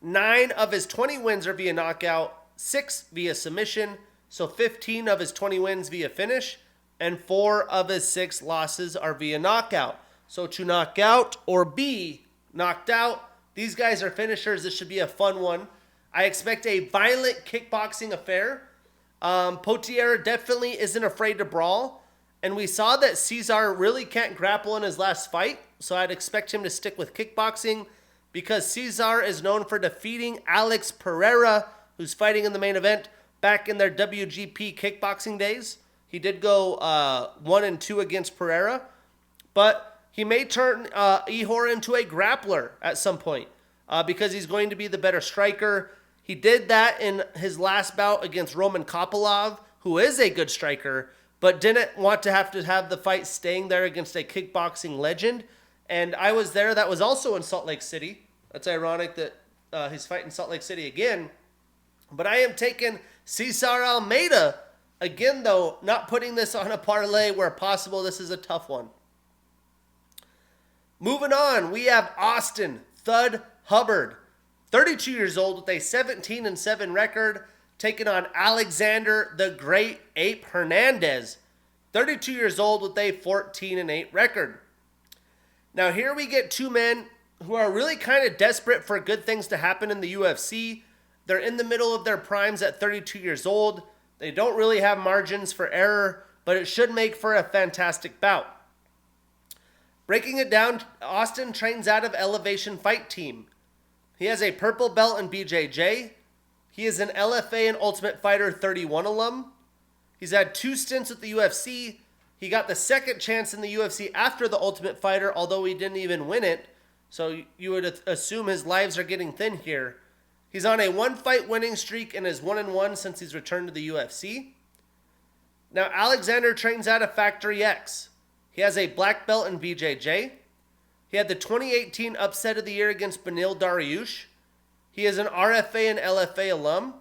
9 of his 20 wins are via knockout, 6 via submission, so 15 of his 20 wins via finish, and 4 of his 6 losses are via knockout. So to knock out or be knocked out, these guys are finishers. This should be a fun one. I expect a violent kickboxing affair. Potiera definitely isn't afraid to brawl, and we saw that Cesar really can't grapple in his last fight, so I'd expect him to stick with kickboxing because Cesar is known for defeating Alex Pereira, who's fighting in the main event, back in their WGP kickboxing days. He did go 1-2 against Pereira, but he may turn Ihor into a grappler at some point because he's going to be the better striker. He did that in his last bout against Roman Kopylov, who is a good striker, but didn't want to have the fight staying there against a kickboxing legend. And I was there. That was also in Salt Lake City. That's ironic that he's fighting Salt Lake City again. But I am taking Cesar Almeida. Again, though, not putting this on a parlay where possible. This is a tough one. Moving on, we have Austin Thud Hubbard, 32 years old with a 17-7 record, taking on Alexander the Great Ape Hernandez, 32 years old with a 14-8 record. Now here we get two men who are really kind of desperate for good things to happen in the UFC. They're in the middle of their primes at 32 years old. They don't really have margins for error, but it should make for a fantastic bout. Breaking it down, Austin trains out of Elevation Fight Team. He has a purple belt in BJJ. He is an LFA and Ultimate Fighter 31 alum. He's had 2 stints with the UFC. He got the second chance in the UFC after the Ultimate Fighter, although he didn't even win it. So you would assume his lives are getting thin here. He's on a 1-fight winning streak and is 1-1 since he's returned to the UFC. Now Alexander trains out of Factory X. He has a black belt in BJJ. He had the 2018 upset of the year against Benil Dariush. He is an RFA and LFA alum.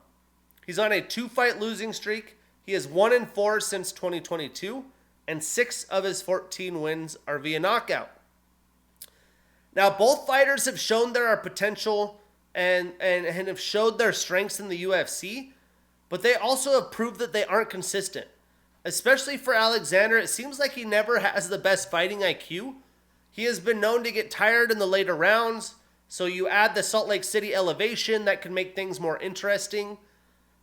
He's on a 2-fight losing streak. He is 1-4 since 2022, and 6 of his 14 wins are via knockout. Now, both fighters have shown there are potential and have showed their strengths in the UFC, but they also have proved that they aren't consistent. Especially for Alexander, it seems like he never has the best fighting IQ. He has been known to get tired in the later rounds, so you add the Salt Lake City elevation that can make things more interesting.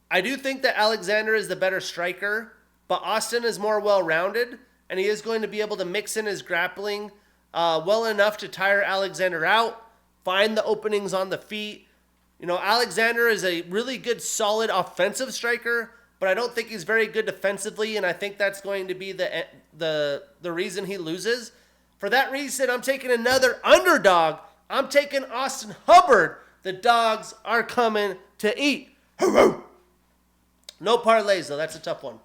I do think that Alexander is the better striker, but Austin is more well-rounded, and he is going to be able to mix in his grappling well enough to tire Alexander out, find the openings on the feet. You know, Alexander is a really good, solid offensive striker, but I don't think he's very good defensively, and I think that's going to be the reason he loses. For that reason, I'm taking another underdog. I'm taking Austin Hubbard. The dogs are coming to eat. No parlays, though. That's a tough one.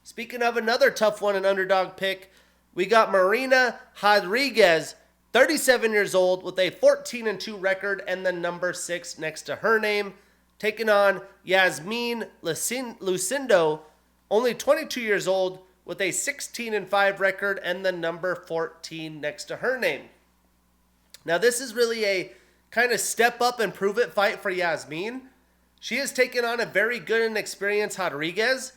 Speaking of another tough one, an underdog pick, we got Marina Rodriguez, 37 years old with a 14-2 record and the number 6 next to her name, taking on Yasmin Lucindo, only 22 years old with a 16-5 record and the number 14 next to her name. Now this is really a kind of step up and prove it fight for Yasmin. She has taken on a very good and experienced Rodriguez,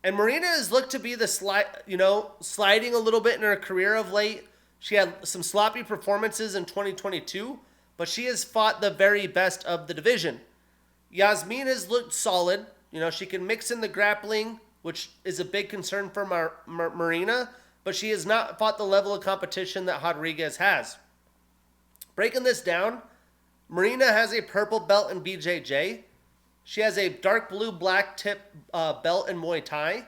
and Marina has looked to be the sliding a little bit in her career of late. She had some sloppy performances in 2022, but she has fought the very best of the division. Yasmin has looked solid. You know, she can mix in the grappling, which is a big concern for Marina, but she has not fought the level of competition that Rodriguez has. Breaking this down, Marina has a purple belt in BJJ. She has a dark blue black tip belt in Muay Thai.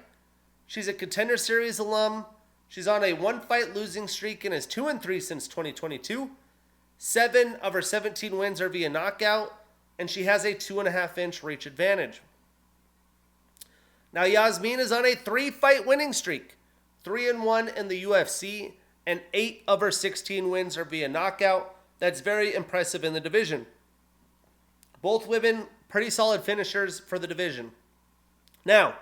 She's a Contender Series alum. She's on a 1-fight losing streak and is 2-3 since 2022. 7 of her 17 wins are via knockout, and she has a 2.5-inch reach advantage. Now Yasmin is on a 3-fight winning streak, 3-1 in the UFC, and 8 of her 16 wins are via knockout. That's very impressive in the division. Both women, pretty solid finishers for the division. Now,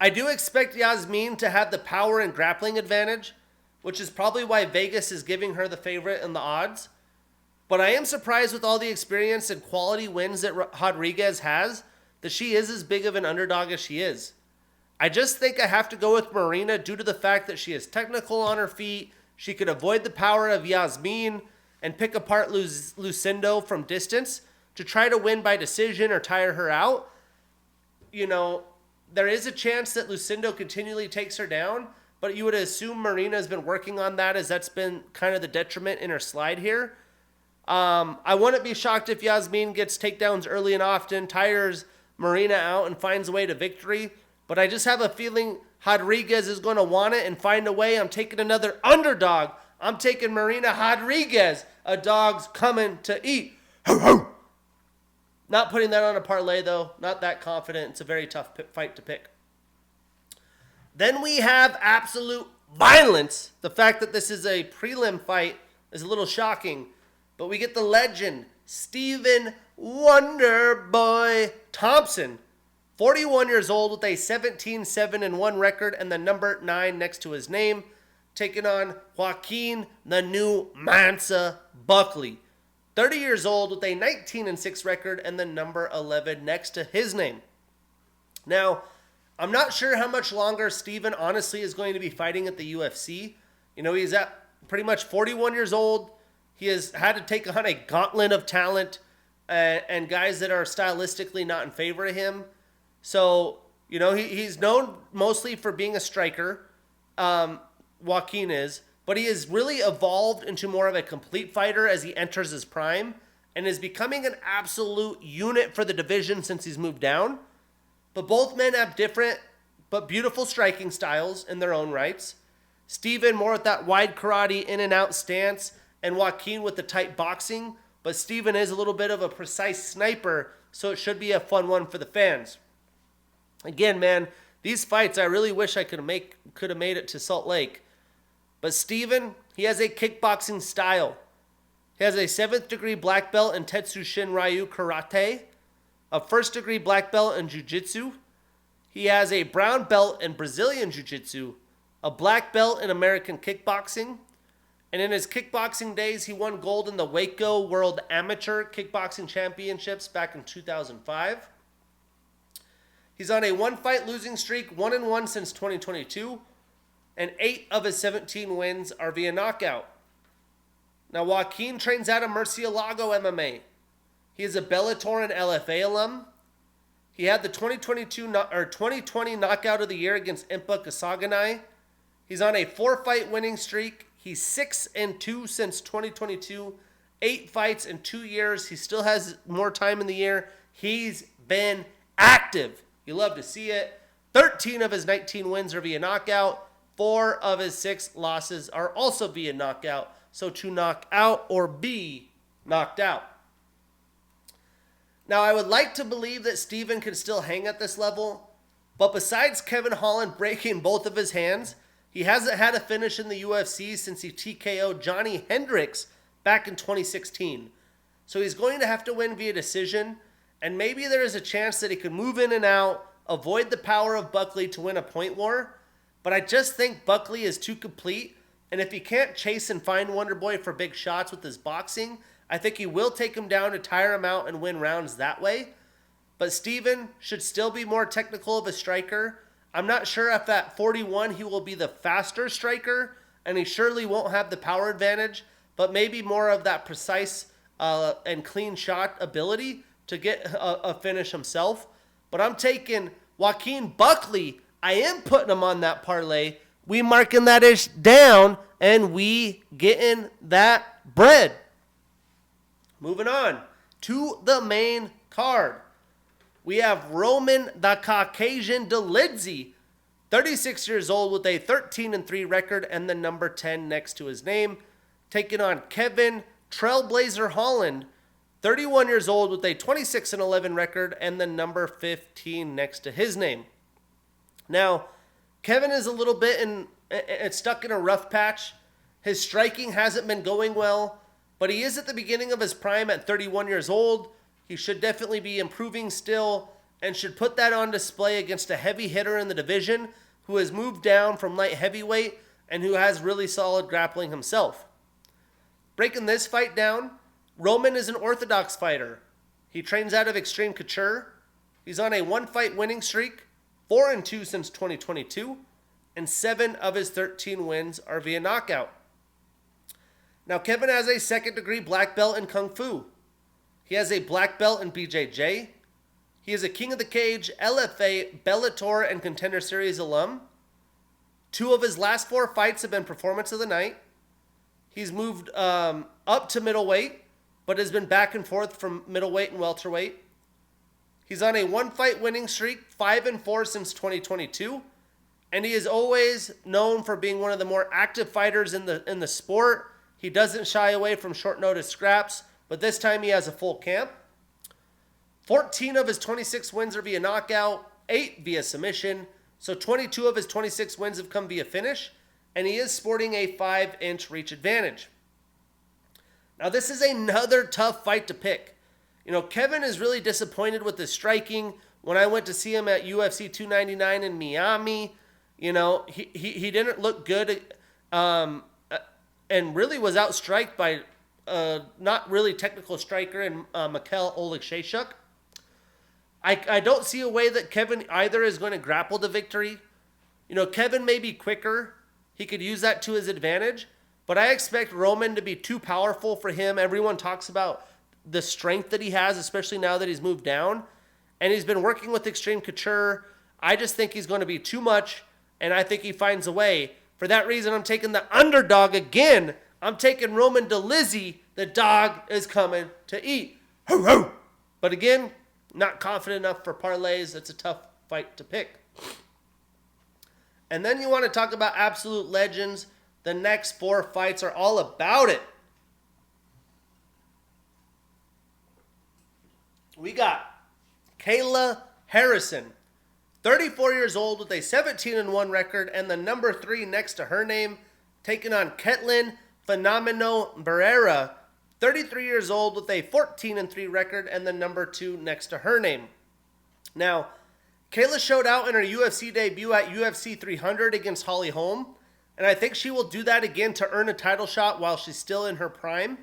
I do expect Yasmin to have the power and grappling advantage, which is probably why Vegas is giving her the favorite in the odds. But I am surprised with all the experience and quality wins that Rodriguez has, that she is as big of an underdog as she is. I just think I have to go with Marina due to the fact that she is technical on her feet. She could avoid the power of Yasmin and pick apart Lucindo from distance to try to win by decision or tire her out. You know, there is a chance that Lucindo continually takes her down, but you would assume Marina has been working on that, as that's been kind of the detriment in her slide here. I wouldn't be shocked if Yasmin gets takedowns early and often, tires Marina out, and finds a way to victory. But I just have a feeling Rodriguez is going to want it and find a way. I'm taking another underdog. I'm taking Marina Rodriguez. A dog's coming to eat. Not putting that on a parlay, though. Not that confident. It's a very tough fight to pick. Then we have absolute violence. The fact that this is a prelim fight is a little shocking. But we get the legend, Stephen Wonderboy Thompson, 41 years old with a 17-7-1 record and the number 9 next to his name, taking on Joaquin the New Mansa Buckley, 30 years old with a 19-6 record and the number 11 next to his name. Now, I'm not sure how much longer Stephen honestly is going to be fighting at the UFC. You know, he's at pretty much 41 years old. He has had to take on a gauntlet of talent and guys that are stylistically not in favor of him. So, you know, he's known mostly for being a striker. Joaquin is. But he has really evolved into more of a complete fighter as he enters his prime and is becoming an absolute unit for the division since he's moved down. But both men have different but beautiful striking styles in their own rights. Stephen more with that wide karate in and out stance, and Joaquin with the tight boxing. But Stephen is a little bit of a precise sniper, so it should be a fun one for the fans. Again, man, these fights I really wish I could have made it to Salt Lake. But Stephen, he has a kickboxing style. He has a 7th degree black belt in Tetsushin Ryu Karate, a 1st degree black belt in Jiu-Jitsu. He has a brown belt in Brazilian Jiu-Jitsu, a black belt in American kickboxing, and in his kickboxing days, he won gold in the Waco World Amateur Kickboxing Championships back in 2005. He's on a 1-fight losing streak, 1-1 since 2022, and 8 of his 17 wins are via knockout. Now, Joaquin trains out of Murcielago MMA. He is a Bellator and LFA alum. He had the 2020 knockout of the year against Impa Kasaganai. He's on a 4-fight winning streak. He's 6-2 since 2022. 8 fights in 2 years. He still has more time in the year. He's been active. You love to see it. 13 of his 19 wins are via knockout. 4 of his 6 losses are also via knockout. So to knock out or be knocked out. Now, I would like to believe that Stephen can still hang at this level, but besides Kevin Holland breaking both of his hands, he hasn't had a finish in the UFC since he TKO'd Johnny Hendricks back in 2016. So he's going to have to win via decision, and maybe there is a chance that he could move in and out, avoid the power of Buckley to win a point war, but I just think Buckley is too complete, and if he can't chase and find Wonderboy for big shots with his boxing, I think he will take him down to tire him out and win rounds that way. But Stephen should still be more technical of a striker. I'm not sure if at 41 he will be the faster striker, and he surely won't have the power advantage, but maybe more of that precise and clean shot ability to get a finish himself. But I'm taking Joaquin Buckley. I am putting him on that parlay. We marking that ish down, and we getting that bread. Moving on to the main card. We have Roman the Caucasian Dolidze, 36 years old with a 13-3 record and the number 10 next to his name, taking on Kevin Trailblazer Holland, 31 years old with a 26-11 record and the number 15 next to his name. Now, Kevin is a little bit stuck in a rough patch. His striking hasn't been going well, but he is at the beginning of his prime at 31 years old. He should definitely be improving still and should put that on display against a heavy hitter in the division who has moved down from light heavyweight and who has really solid grappling himself. Breaking this fight down, Roman is an orthodox fighter. He trains out of Extreme Couture. He's on a 1-fight winning streak, 4-2 since 2022, and 7 of his 13 wins are via knockout. Now, Kevin has a 2nd-degree black belt in Kung Fu. He has a black belt in BJJ. He is a King of the Cage, LFA, Bellator, and Contender Series alum. 2 of his last 4 fights have been Performance of the Night. He's moved up to middleweight, but has been back and forth from middleweight and welterweight. He's on a 1-fight winning streak, 5-4 since 2022. And he is always known for being one of the more active fighters in the sport. He doesn't shy away from short notice scraps, but this time he has a full camp. 14 of his 26 wins are via knockout, 8 via submission, So 22 of his 26 wins have come via finish, and he is sporting a 5-inch reach advantage. Now, this is another tough fight to pick. Kevin is really disappointed with his striking. When I went to see him at UFC 299 in Miami, he didn't look good and really was outstriked by not really technical striker in Mikhail Oleksiejczuk. I don't see a way that Kevin either is going to grapple the victory. Kevin may be quicker. He could use that to his advantage. But I expect Roman to be too powerful for him. Everyone talks about the strength that he has, especially now that he's moved down. And he's been working with Extreme Couture. I just think he's going to be too much, and I think he finds a way. For that reason, I'm taking the underdog again. I'm taking Roman Dolizzi. The dog is coming to eat. Ho, ho. But again, not confident enough for parlays. It's a tough fight to pick. And then you want to talk about absolute legends. The next 4 fights are all about it. We got Kayla Harrison, 34 years old with a 17-1 record and the number 3 next to her name, taking on Ketlin Fenomeno Barrera, 33 years old with a 14-3 record and the number 2 next to her name. Now, Kayla showed out in her UFC debut at UFC 300 against Holly Holm, and I think she will do that again to earn a title shot while she's still in her prime.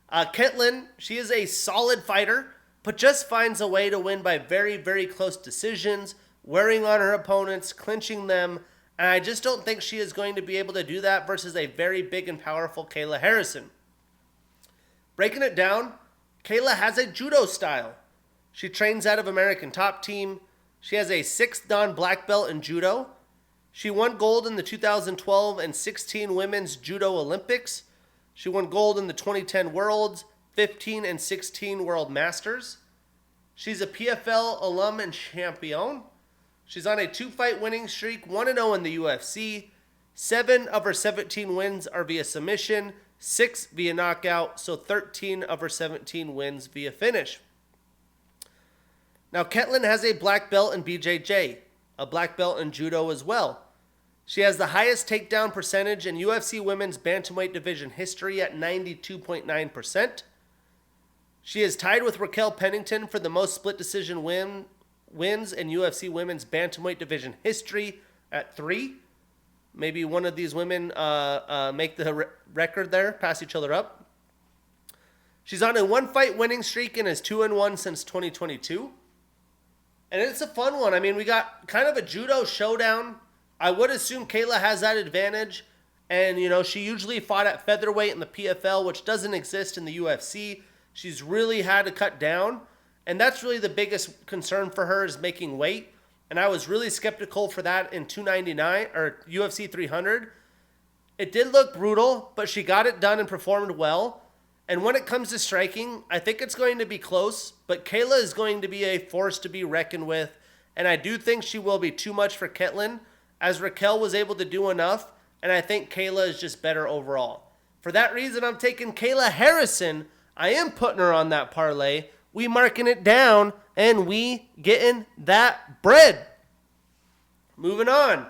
Ketlin, she is a solid fighter, but just finds a way to win by very, very close decisions, wearing on her opponents, clinching them, and I just don't think she is going to be able to do that versus a very big and powerful Kayla Harrison. Breaking it down, Kayla has a judo style. She trains out of American Top Team. She has a 6th Dan black belt in judo. She won gold in the 2012 and 16 Women's Judo Olympics. She won gold in the 2010 Worlds, 15 and 16 World Masters. She's a PFL alum and champion. She's on a 2-fight winning streak, 1-0 in the UFC. 7 of her 17 wins are via submission, 6 via knockout, so 13 of her 17 wins via finish. Now, Ketlin has a black belt in BJJ, a black belt in judo as well. She has the highest takedown percentage in UFC Women's Bantamweight Division history at 92.9%. She is tied with Raquel Pennington for the most split decision wins in UFC Women's Bantamweight Division history at 3. Maybe one of these women make the record there, pass each other up. She's on a 1-fight winning streak and is 2-1 since 2022. And it's a fun one. I mean, we got kind of a judo showdown. I would assume Kayla has that advantage. And, she usually fought at featherweight in the PFL, which doesn't exist in the UFC. She's really had to cut down. And that's really the biggest concern for her is making weight. And I was really skeptical for that in 299 or UFC 300. It did look brutal, but she got it done and performed well. And when it comes to striking, I think it's going to be close, but Kayla is going to be a force to be reckoned with. And I do think she will be too much for Ketlin, as Raquel was able to do enough, and I think Kayla is just better overall. For that reason, I'm taking Kayla Harrison. I am putting her on that parlay. We marking it down, and we getting that bread. Moving on.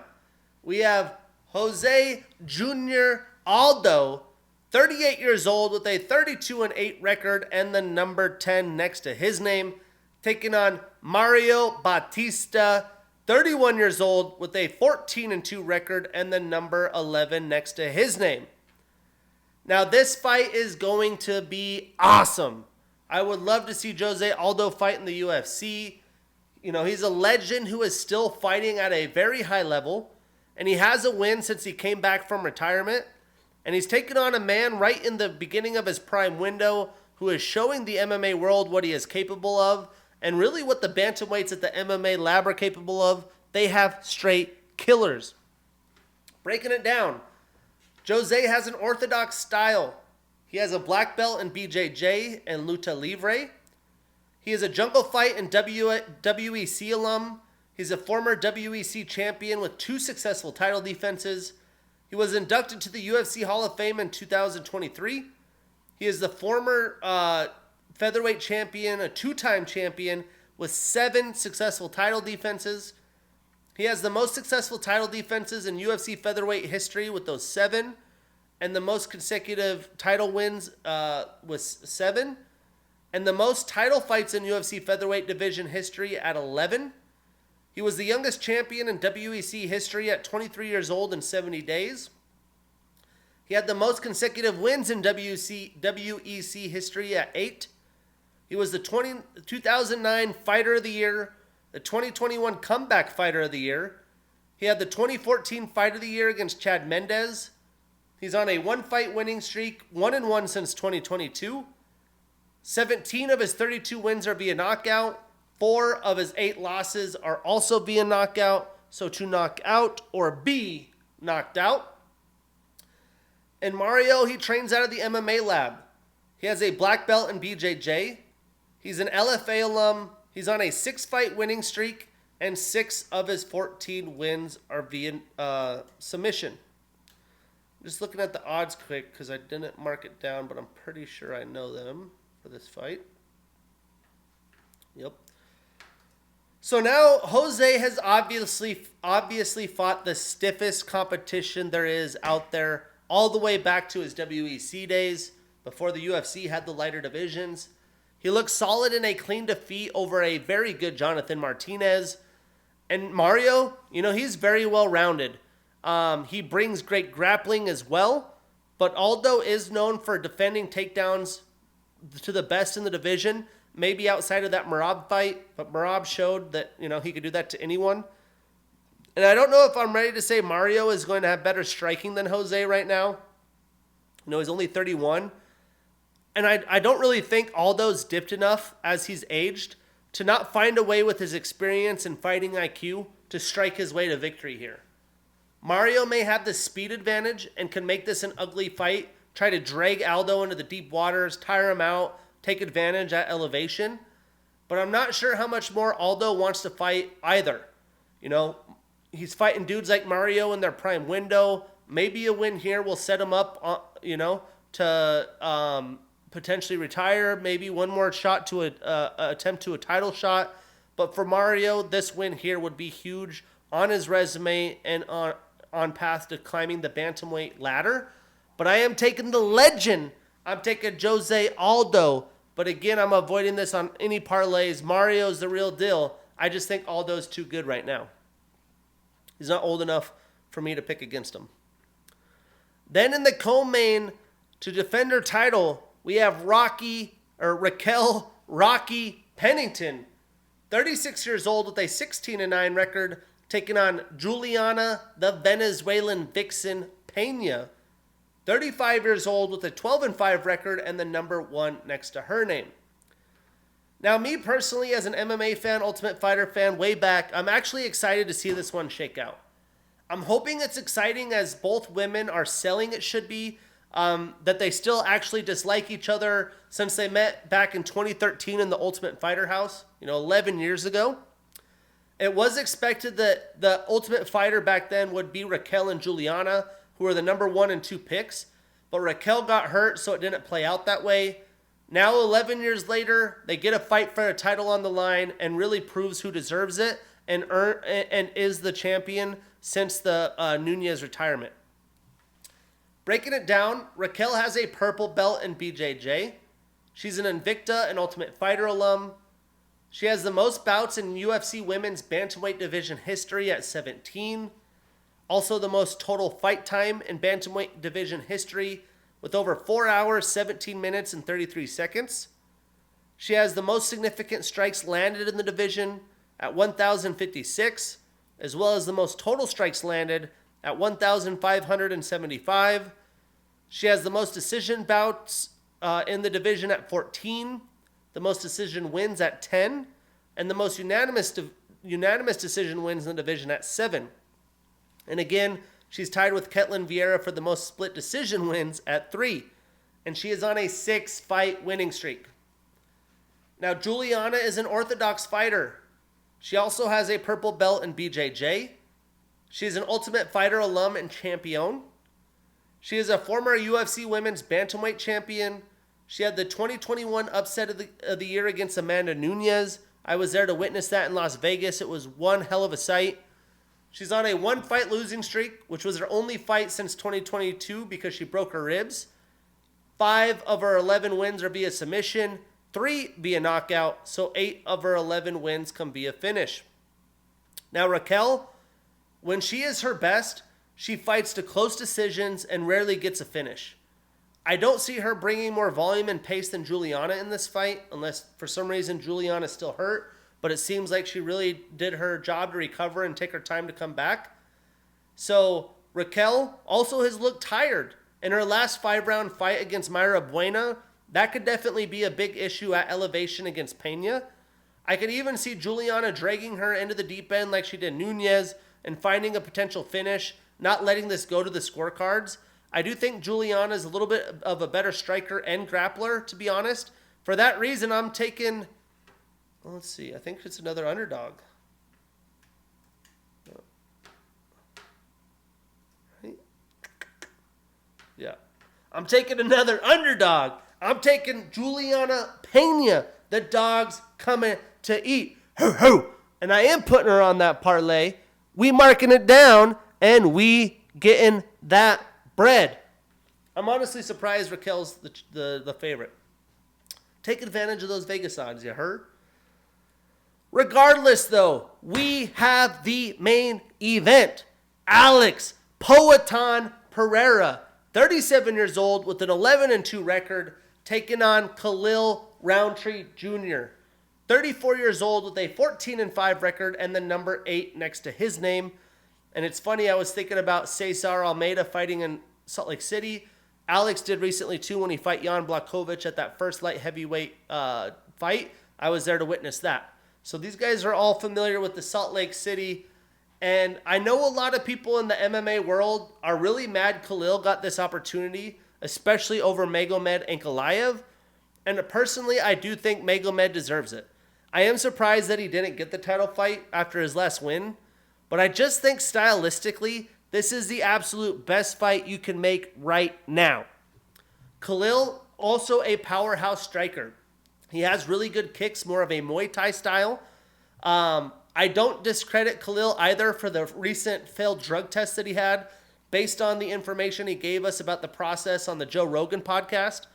We have Jose Jr. Aldo, 38 years old with a 32-8 record and the number 10 next to his name, taking on Mario Bautista, 31 years old with a 14-2 record and the number 11 next to his name. Now this fight is going to be awesome. I would love to see Jose Aldo fight in the UFC. He's a legend who is still fighting at a very high level, and he has a win since he came back from retirement. And he's taken on a man right in the beginning of his prime window who is showing the MMA world what he is capable of and really what the bantamweights at the MMA lab are capable of. They have straight killers. Breaking it down, Jose has an orthodox style. He has a black belt in BJJ and Luta Livre. He is a Jungle Fight and WEC alum. He's a former WEC champion with 2 successful title defenses. He was inducted to the UFC Hall of Fame in 2023. He is the former featherweight champion, a 2-time champion with 7 successful title defenses. He has the most successful title defenses in UFC featherweight history with those 7, and the most consecutive title wins was 7, and the most title fights in UFC featherweight division history at 11. He was the youngest champion in WEC history at 23 years old and 70 days. He had the most consecutive wins in WEC history at 8. He was the 2009 Fighter of the Year, the 2021 Comeback Fighter of the Year. He had the 2014 Fight of the Year against Chad Mendes. He's on a 1-fight winning streak, 1-1 since 2022. 17 of his 32 wins are via knockout. 4 of his 8 losses are also via knockout. So to knock out or be knocked out. And Mario, he trains out of the MMA lab. He has a black belt in BJJ. He's an LFA alum. He's on a 6-fight winning streak, and 6 of his 14 wins are via submission. I'm just looking at the odds quick because I didn't mark it down, but I'm pretty sure I know them for this fight. Yep. So now Jose has obviously fought the stiffest competition there is out there, all the way back to his WEC days before the UFC had the lighter divisions. He looks solid in a clean defeat over a very good Jonathan Martinez. And Mario, he's very well-rounded. He brings great grappling as well. But Aldo is known for defending takedowns to the best in the division, maybe outside of that Merab fight. But Merab showed that, he could do that to anyone. And I don't know if I'm ready to say Mario is going to have better striking than Jose right now. He's only 31. And I don't really think Aldo's dipped enough as he's aged to not find a way with his experience and fighting IQ to strike his way to victory here. Mario may have the speed advantage and can make this an ugly fight, try to drag Aldo into the deep waters, tire him out, take advantage at elevation. But I'm not sure how much more Aldo wants to fight either. He's fighting dudes like Mario in their prime window. Maybe a win here will set him up, to potentially retire, maybe one more shot to attempt to a title shot. But for Mario, this win here would be huge on his resume and on path to climbing the bantamweight ladder. But I am taking the legend. I'm taking Jose Aldo. But again, I'm avoiding this on any parlays. Mario's the real deal. I just think Aldo's too good right now. He's not old enough for me to pick against him. Then in the co-main, to defend her title, we have Raquel Rocky Pennington, 36 years old with a 16-9 record, taking on Juliana the Venezuelan Vixen Pena, 35 years old with a 12-5 record and the number 1 next to her name. Now, me personally, as an MMA fan, Ultimate Fighter fan, way back, I'm actually excited to see this one shake out. I'm hoping it's exciting as both women are selling it should be, that they still actually dislike each other since they met back in 2013 in the Ultimate Fighter house, 11 years ago. It was expected that the Ultimate Fighter back then would be Raquel and Juliana, who were the number 1 and 2 picks, but Raquel got hurt, so it didn't play out that way. Now, 11 years later, they get a fight for a title on the line and really proves who deserves it and is the champion since the Nunez retirement. Breaking it down, Raquel has a purple belt in BJJ. She's an Invicta and Ultimate Fighter alum. She has the most bouts in UFC women's bantamweight division history at 17. Also the most total fight time in bantamweight division history with over 4 hours, 17 minutes, and 33 seconds. She has the most significant strikes landed in the division at 1,056, as well as the most total strikes landed at 1,575. She has the most decision bouts in the division at 14, the most decision wins at 10, and the most unanimous decision wins in the division at 7. And again, she's tied with Ketlin Vieira for the most split decision wins at 3. And she is on a 6-fight winning streak. Now, Juliana is an orthodox fighter. She also has a purple belt in BJJ. She is an Ultimate Fighter alum and champion. She is a former UFC Women's Bantamweight champion. She had the 2021 upset of the year against Amanda Nunez. I was there to witness that in Las Vegas. It was one hell of a sight. She's on a 1-fight losing streak, which was her only fight since 2022 because she broke her ribs. 5 of her 11 wins are via submission, 3 via knockout, so 8 of her 11 wins come via finish. Now Raquel, when she is her best, she fights to close decisions and rarely gets a finish. I don't see her bringing more volume and pace than Juliana in this fight, unless for some reason Juliana's still hurt, but it seems like she really did her job to recover and take her time to come back. So Raquel also has looked tired. In her last 5-round fight against Mayra Buena, that could definitely be a big issue at elevation against Pena. I could even see Juliana dragging her into the deep end like she did Nunez and finding a potential finish, not letting this go to the scorecards. I do think Juliana is a little bit of a better striker and grappler, to be honest. For that reason, I'm taking... Well, let's see. I think it's another underdog. Right? Yeah. I'm taking another underdog. I'm taking Juliana Pena. The dog's coming to eat. Ho, ho. And I am putting her on that parlay. We marking it down, and we getting that bread. I'm honestly surprised Raquel's the favorite. Take advantage of those Vegas odds, you heard? Regardless, though, we have the main event. Alex Poatan Pereira, 37 years old with an 11-2 record, taking on Khalil Roundtree Jr., 34 years old with a 14-5 record and the number 8 next to his name. And it's funny, I was thinking about Cesar Almeida fighting in Salt Lake City. Alex did recently too when he fought Jan Blachowicz at that first light heavyweight fight. I was there to witness that. So these guys are all familiar with the Salt Lake City. And I know a lot of people in the MMA world are really mad Khalil got this opportunity, especially over Magomed Ankalaev. And personally, I do think Magomed deserves it. I am surprised that he didn't get the title fight after his last win. But I just think stylistically, this is the absolute best fight you can make right now. Khalil, also a powerhouse striker. He has really good kicks, more of a Muay Thai style. I don't discredit Khalil either for the recent failed drug test that he had, based on the information he gave us about the process on the Joe Rogan podcast.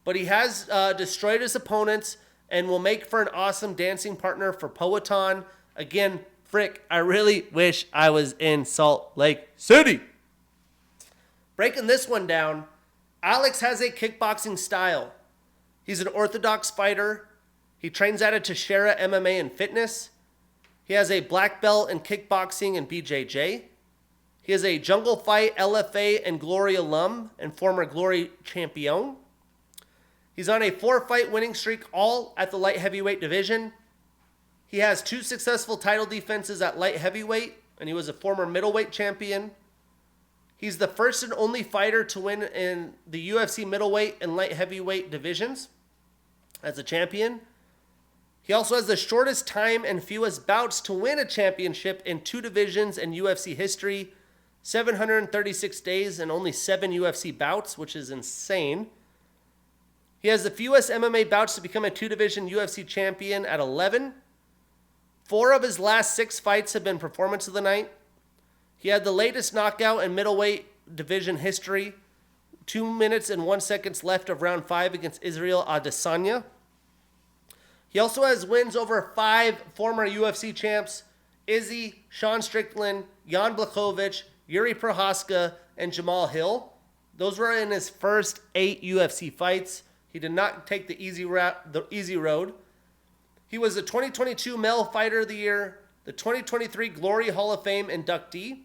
But he has destroyed his opponents and will make for an awesome dancing partner for Poatan. Again, frick, I really wish I was in Salt Lake City. Breaking this one down, Alex has a kickboxing style. He's an orthodox fighter. He trains at a Teixeira MMA and fitness. He has a black belt in kickboxing and BJJ. He is a Jungle Fight, LFA, and Glory alum and former Glory champion. He's on a 4-fight winning streak, all at the light heavyweight division. He has 2 successful title defenses at light heavyweight, and he was a former middleweight champion. He's the first and only fighter to win in the UFC middleweight and light heavyweight divisions as a champion. He also has the shortest time and fewest bouts to win a championship in 2 divisions in UFC history, 736 days and only 7 UFC bouts, which is insane. He has the fewest MMA bouts to become a 2-division UFC champion at 11. 4 of his last 6 fights have been performance of the night. He had the latest knockout in middleweight division history, 2 minutes and 1 second left of round 5 against Israel Adesanya. He also has wins over 5 former UFC champs, Izzy, Sean Strickland, Jan Blachowicz, Yuri Prohaska, and Jamal Hill. Those were in his first 8 UFC fights. He did not take the easy road. He was the 2022 Male Fighter of the Year, the 2023 Glory Hall of Fame inductee.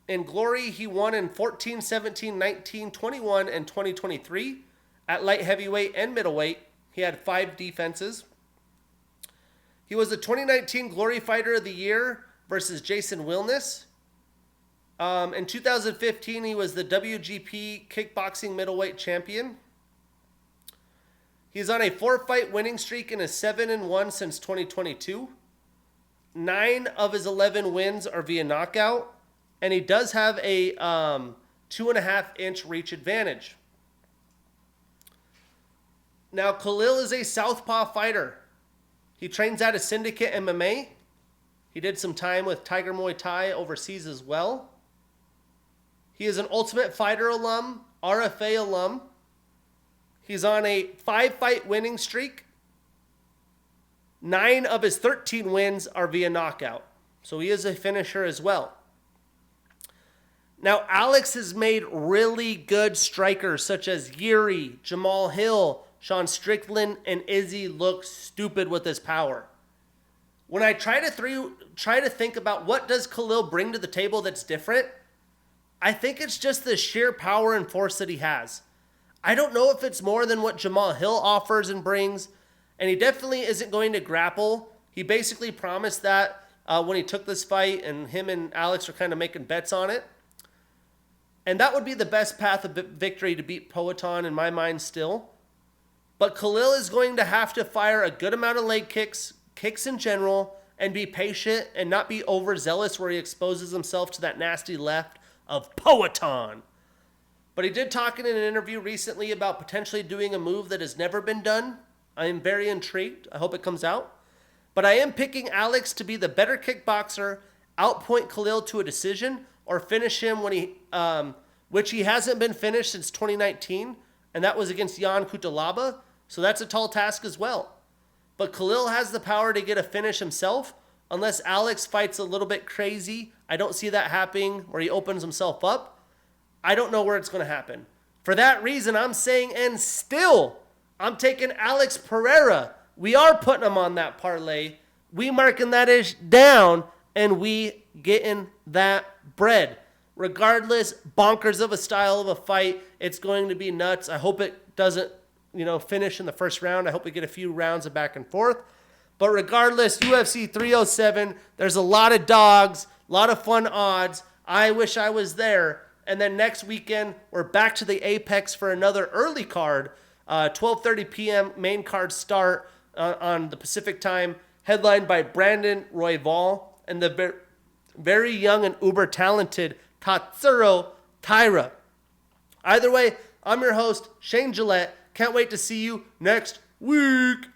In Glory, he won in 14, 17, 19, 21, and 2023. At light heavyweight and middleweight, he had 5 defenses. He was the 2019 Glory Fighter of the Year versus Jason Wilness. In 2015, he was the WGP Kickboxing Middleweight Champion. He's on a 4-fight winning streak and is 7-1 since 2022. 9 of his 11 wins are via knockout, and he does have a 2.5-inch reach advantage. Now, Khalil is a southpaw fighter. He trains out of Syndicate MMA. He did some time with Tiger Muay Thai overseas as well. He is an Ultimate Fighter alum, RFA alum. He's on a 5-fight winning streak. 9 of his 13 wins are via knockout. So he is a finisher as well. Now, Alex has made really good strikers such as Yuri, Jamal Hill, Sean Strickland, and Izzy look stupid with his power. When I try to think about what does Khalil bring to the table that's different, I think it's just the sheer power and force that he has. I don't know if it's more than what Jamal Hill offers and brings, and he definitely isn't going to grapple. He basically promised that when he took this fight, and him and Alex were kind of making bets on it. And that would be the best path of victory to beat Poatan in my mind still. But Khalil is going to have to fire a good amount of leg kicks in general, and be patient and not be overzealous where he exposes himself to that nasty left of Poatan. But he did talk in an interview recently about potentially doing a move that has never been done. I am very intrigued. I hope it comes out. But I am picking Alex to be the better kickboxer, outpoint Khalil to a decision, or finish him when which he hasn't been finished since 2019, and that was against Jan Kutalaba. So that's a tall task as well. But Khalil has the power to get a finish himself, unless Alex fights a little bit crazy. I don't see that happening where he opens himself up. I don't know where it's going to happen. For that reason, I'm saying, and still, I'm taking Alex Pereira. We are putting him on that parlay. We marking that ish down, and we getting that bread. Regardless, bonkers of a style of a fight. It's going to be nuts. I hope it doesn't, finish in the first round. I hope we get a few rounds of back and forth. But regardless, UFC 307, there's a lot of dogs, a lot of fun odds. I wish I was there. And then next weekend, we're back to the Apex for another early card. 12:30 p.m. main card start on the Pacific time, headlined by Brandon Royval and the very young and uber talented Tatsuro Taira. Either way, I'm your host, Shane Gillette. Can't wait to see you next week.